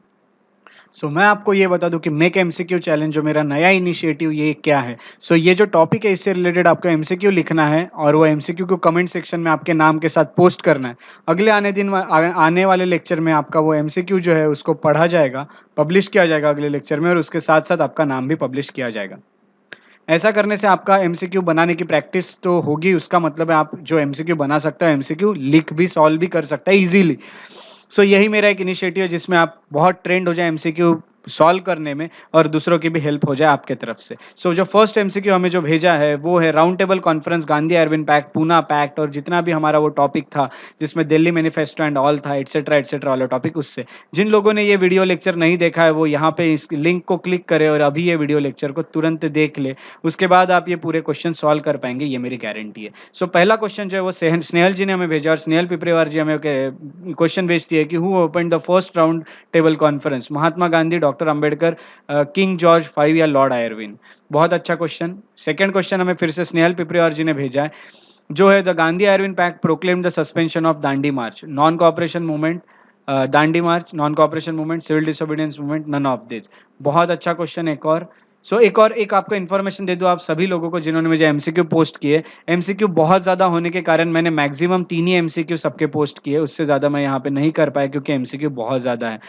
सो मैं आपको ये बता दूं कि मेक एमसीक्यू चैलेंज जो मेरा नया इनिशिएटिव, ये क्या है। सो ये जो टॉपिक है इससे रिलेटेड आपको एमसीक्यू लिखना है और वो एमसीक्यू को कमेंट सेक्शन में आपके नाम के साथ पोस्ट करना है। अगले आने वाले लेक्चर में आपका वो एमसीक्यू जो है उसको पढ़ा जाएगा, पब्लिश किया जाएगा अगले लेक्चर में, और उसके साथ साथ आपका नाम भी पब्लिश किया जाएगा। ऐसा करने से आपका एमसीक्यू बनाने की प्रैक्टिस तो होगी, उसका मतलब है आप जो एमसीक्यू बना सकता है, एमसीक्यू लिख भी, सॉल्व भी कर सकता है इजीली। सो यही मेरा एक इनिशिएटिव है जिसमें आप बहुत ट्रेंड हो जाए एमसीक्यू सॉल्व करने में और दूसरों की भी हेल्प हो जाए आपके तरफ से। सो जो फर्स्ट एमसीक्यू हमें जो भेजा है वो है round table conference, Gandhi Irwin pact, Poona pact और जितना भी हमारा वो टॉपिक था जिसमें दिल्ली मैनिफेस्टो एंड ऑल था, एटसेट्रा वाला टॉपिक, उससे। जिन लोगों ने ये वीडियो लेक्चर नहीं देखा है वो यहाँ पे इस लिंक को क्लिक करे और अभी ये वीडियो लेक्चर को तुरंत देख ले, उसके बाद आप ये पूरे क्वेश्चन सॉल्व कर पाएंगे, ये मेरी गारंटी है। सो पहला क्वेश्चन जो है वो स्नेहल जी ने हमें भेजा और स्नेहल पिपरेवार जी हमें क्वेश्चन भेजती है कि who open the first round table conference, Mahatma Gandhi, doctor Ambedkar, king George 5 या लॉर्ड आयरविन। बहुत अच्छा क्वेश्चन। सेकंड क्वेश्चन हमें फिर से स्नेहल पिपरेवार जी ने भेजा है, जो है the Gandhi Irwin pact proclaimed the suspension of Dandi march, non cooperation movement, Dandi march, non cooperation movement, civil disobedience movement, none of this. बहुत अच्छा क्वेश्चन। एक आपको इन्फॉर्मेशन दे दूं आप सभी लोगों को जिन्होंने मुझे एमसीक्यू पोस्ट किए। एमसीक्यू बहुत ज़्यादा होने के कारण मैंने मैक्सिमम 3 ही एमसीक्यू सबके पोस्ट किए, उससे ज़्यादा मैं यहाँ पे नहीं कर पाया क्योंकि एमसीक्यू बहुत ज़्यादा है।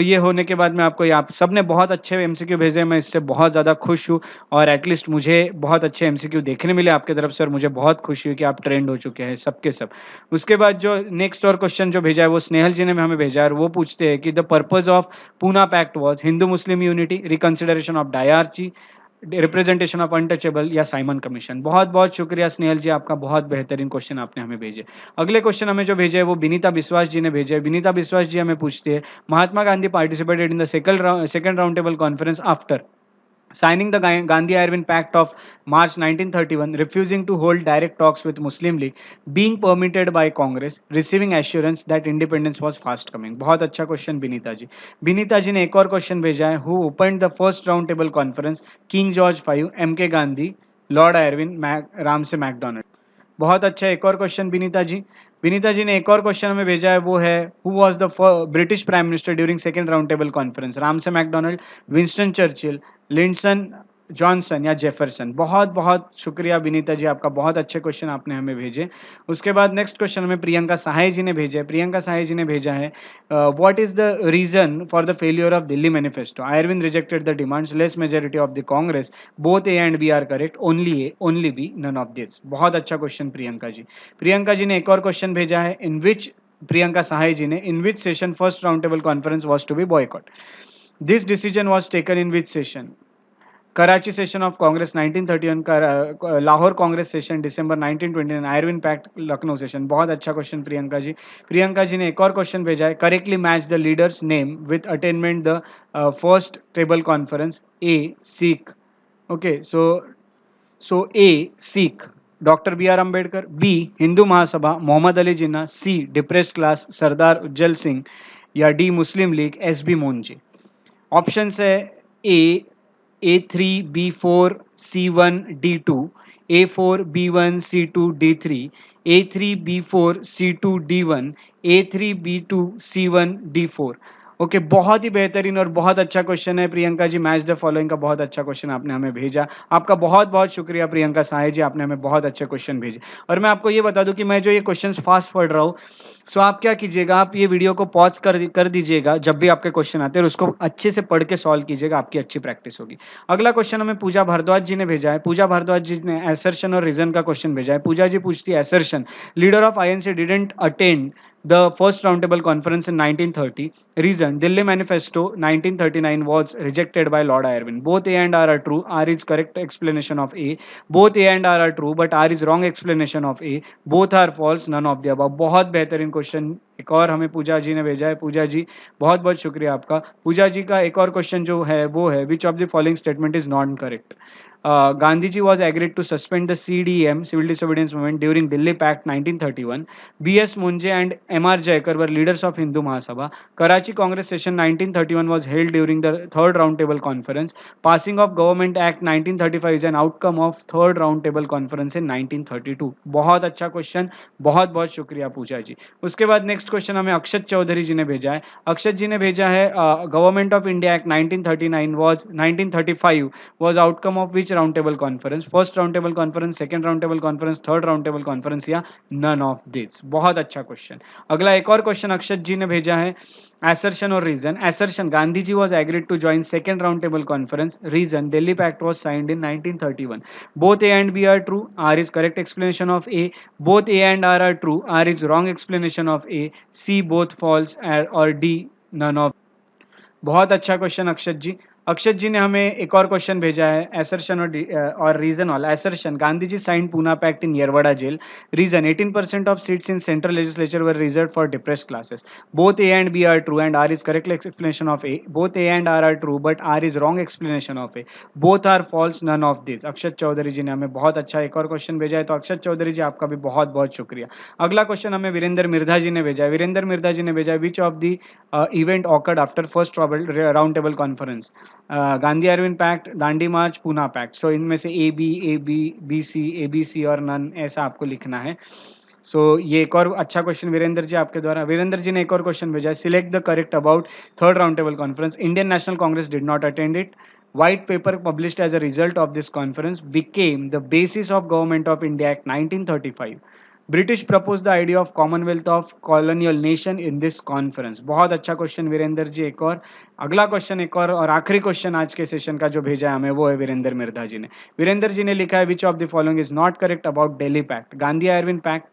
ये होने के बाद मैं आपको यहाँ सबने बहुत अच्छे एमसीक्यू भेजे, मैं इससे बहुत ज़्यादा खुश हूँ और एटलीस्ट मुझे बहुत अच्छे एमसीक्यू देखने मिले आपकी तरफ से और मुझे बहुत खुशी हुई कि आप ट्रेंड हो चुके हैं सबके सब। उसके बाद जो नेक्स्ट और क्वेश्चन जो भेजा है वो स्नेहल जी ने हमें भेजा है और वो पूछते हैं कि the purpose of Poona pact was Hindu Muslim unity, reconsideration of dyarchy, representation of untouchable या साइमन कमीशन। बहुत बहुत शुक्रिया स्नेहल जी, आपका बहुत बेहतरीन क्वेश्चन आपने हमें भेजे। अगले क्वेश्चन हमें जो भेजे है वो विनीता बिस्वास जी ने भेजे। विनीता बिस्वास जी हमें पूछते हैं Mahatma Gandhi participated in the second round table conference after signing the Gandhi-Irwin Pact of March 1931, refusing to hold direct talks with Muslim League, being permitted by Congress, receiving assurance that independence was fast coming। बहुत अच्छा question Vinita ji. Vinita ji ने एक और question भेजा है, who opened the first round table conference, King George 5, M K Gandhi, Lord Irwin, Ramsay MacDonald. बहुत अच्छा। एक और क्वेश्चन विनीता जी। विनीता जी ने एक और क्वेश्चन हमें भेजा है, वो है who was the British prime minister during second round table conference, Ramsay MacDonald, Winston Churchill, Lyndon Johnson या जेफरसन। बहुत बहुत शुक्रिया विनीता जी, आपका बहुत अच्छे क्वेश्चन आपने हमें भेजे। उसके बाद नेक्स्ट क्वेश्चन हमें प्रियंका सहाय जी ने भेजा है। प्रियंका सहाय जी ने भेजा है what is the reason for the failure of Delhi manifesto, Irwin rejected the demands, less majority of the Congress, both A and B are correct, only A, only B, none of this. बहुत अच्छा question Priyanka ji. Priyanka ji ने एक और question भेजा है, इन विच, प्रियंका सहाय जी ने, in which session first round table conference was to be boycott, this decision was taken in which session, Karachi session of Congress 1931, Lahore Congress session December 1929, Irwin pact Lucknow session. बहुत अच्छा क्वेश्चन प्रियंका जी। प्रियंका जी ने एक और क्वेश्चन भेजा है, correctly match the leaders name with attainment the first table conference, A Sikh, okay, so A Sikh doctor B R Ambedkar, B Hindu Mahasabha Mohammad Ali Jinnah, C depressed class Sardar Ujjwal Singh या D Muslim League S B Moonje. Option है A3B4C1D2, A4B1C2D3, A3B4C2D1, A3B2C1D4। Okay, बहुत ही बेहतरीन और बहुत अच्छा question है Priyanka ji. Match the following का बहुत अच्छा क्वेश्चन आपने हमें भेजा। आपका बहुत बहुत शुक्रिया प्रियंका साहे जी, आपने हमें बहुत अच्छे क्वेश्चन भेजे। और मैं आपको ये बता दूं कि मैं जो ये क्वेश्चंस फास्ट पढ़ रहा हूँ, सो आप क्या कीजिएगा, आप ये वीडियो को पॉज कर दीजिएगा जब भी आपके क्वेश्चन आते हैं और उसको अच्छे से पढ़ के सॉल्व कीजिएगा, आपकी अच्छी प्रैक्टिस होगी। अगला क्वेश्चन हमें पूजा भारद्वाज जी ने भेजा है। पूजा भारद्वाज जी ने एसर्शन और रीजन का क्वेश्चन भेजा है। पूजा जी पूछती है, assertion, leader of INC didn't attend the first roundtable conference in 1930, reason, Delhi manifesto 1939 was rejected by Lord Irwin, both A and R are true, R is correct explanation of A, both A and R are true but R is wrong explanation of A, both are false, none of the above। बहुत बेहतरीन question एक और हमें पूजा जी ने भेजा है। पूजा जी बहुत बहुत शुक्रिया आपका। पूजा जी का एक और क्वेश्चन जो है वो है, which of the following statement is not correct, Gandhi ji was agreed to suspend the CDM, Civil Disobedience Movement, during Delhi Pact 1931. B.S. Munje and M.R. Jayakar were leaders of Hindu Mahasabha. Karachi Congress session 1931 was held during the third roundtable conference. Passing of Government Act 1935 is an outcome of third roundtable conference in 1932। बहुत अच्छा question, बहुत बहुत शुक्रिया पूजा जी। उसके बाद next question हमें अक्षत चौधरी जी ने भेजा है। अक्षत जी ने भेजा है, government of India act 1935 was outcome of which round table conference, first round table conference, second round table conference, third round table conference या नन ऑफ दिस। बहुत अच्छा क्वेश्चन। अगला एक और क्वेश्चन अक्षत जी ने भेजा है, assertion और reason. assertion, Gandhi ji was agreed to join second round table conference, reason, Delhi Pact was signed in 1931, both A and B are true, R is correct explanation of A, both A and R are true, R is wrong explanation of A, C both false or D none of। बहुत अच्छा question अक्षत जी। अक्षत जी ने हमें एक और question भेजा है, assertion और reason वाला। Assertion, Gandhi ji sign Poona pact in Yerwada jail, reason, 18% of seats in central legislature were reserve for depressed classes, both A and B are true and R is correct explanation of A, both A and R true but R is wrong explanation of A, both are false, none of this. Akshat Chaudhary ji ने हमें बहुत अच्छा एक और question भेजा है, तो अक्षत चौधरी जी आपका भी बहुत बहुत शुक्रिया। अगला क्वेश्चन हमें वीरेंद्र मिर्धा जी ने भेजा है। वीरेंद्र मिर्धा जी ने भेजा है, which of the event occurred after first round table conference, Gandhi Irwin pact, Dandi march, Poona pact. So इनमें से ए बी सी और नन ऐसा आपको लिखना है। सो ये एक और अच्छा क्वेश्चन वीरेंद्र जी आपके द्वारा। वीरेंद्र जी ने एक और क्वेश्चन भेजा है, select the correct about third round table conference. Indian National Congress did not attend it. White paper published as a result of this conference became the basis of Government of India Act 1935. British propose the idea of Commonwealth of colonial nation in this conference. बहुत अच्छा question Virendra ji. एक और अगला question, एक और आखिरी question आज के सेशन का जो भेजा है हमें, वो है वीरेंद्र मिर्धा जी ने। वीरेंद्र जी ने लिखा है, which of the following is not correct about Delhi pact. Gandhi Irwin pact,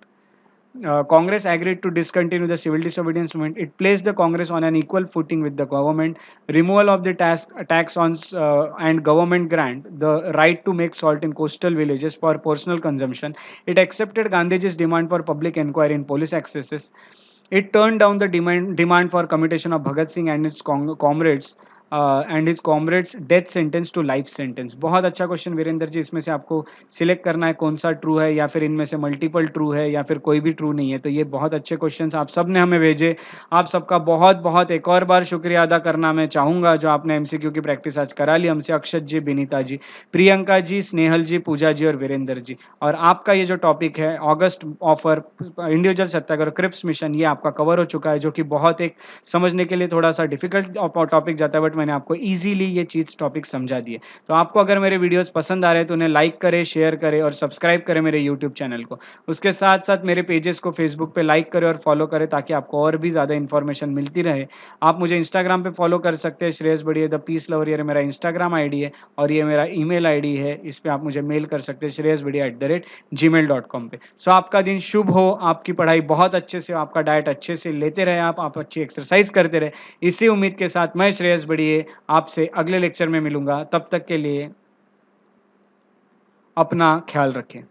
Congress agreed to discontinue the civil disobedience movement. It placed the Congress on an equal footing with the government. Removal of the tax on and government grant the right to make salt in coastal villages for personal consumption. It accepted Gandhiji's demand for public inquiry in police excesses. It turned down the demand for commutation of Bhagat Singh and its comrades and his comrades death sentence to life sentence. बहुत अच्छा question Virendra ji. इसमें से आपको select करना है कौन सा true है, या फिर इनमें से मल्टीपल ट्रू है, या फिर कोई भी ट्रू नहीं है। तो ये बहुत अच्छे क्वेश्चंस आप सब ने हमें भेजे। आप सबका बहुत बहुत एक और बार शुक्रिया अदा करना मैं चाहूँगा, जो आपने एमसीक्यू की प्रैक्टिस आज करा ली हमसे। अक्षत जी, बिनीता जी, प्रियंका जी, स्नेहल जी, पूजा जी और वीरेंद्र जी। और आपका ये जो टॉपिक है ऑगस्ट ऑफर इंडिविजुअल सत्याग्रह क्रिप्स मिशन, ये आपका कवर हो चुका है, जो कि बहुत एक समझने के लिए थोड़ा सा डिफिकल्ट टॉपिक जाता है, बट मैंने आपको इजीली ये चीज़ टॉपिक समझा दिए। तो आपको अगर मेरे वीडियोस पसंद आ रहे हैं तो उन्हें लाइक करें, शेयर करें और सब्सक्राइब करें मेरे यूट्यूब चैनल को। उसके साथ साथ मेरे पेजेस को फेसबुक पे लाइक करें और फॉलो करें, ताकि आपको और भी ज़्यादा इन्फॉर्मेशन मिलती रहे। आप मुझे इंस्टाग्राम पे फॉलो कर सकते हैं, श्रेयस बढ़िया द पीस लवर, ये मेरा इंस्टाग्राम आईडी है और ये मेरा ईमेल आईडी है। इस पर आप मुझे मेल कर सकते हैं, shreyasbadiya@gmail.com पे। सो आपका दिन शुभ हो, आपकी पढ़ाई बहुत अच्छे से हो, आपका डाइट अच्छे से लेते रहे, आप अच्छी एक्सरसाइज करते रहे। इसी उम्मीद के साथ मैं श्रेयस बढ़िया आपसे अगले लेक्चर में मिलूंगा। तब तक के लिए अपना ख्याल रखें।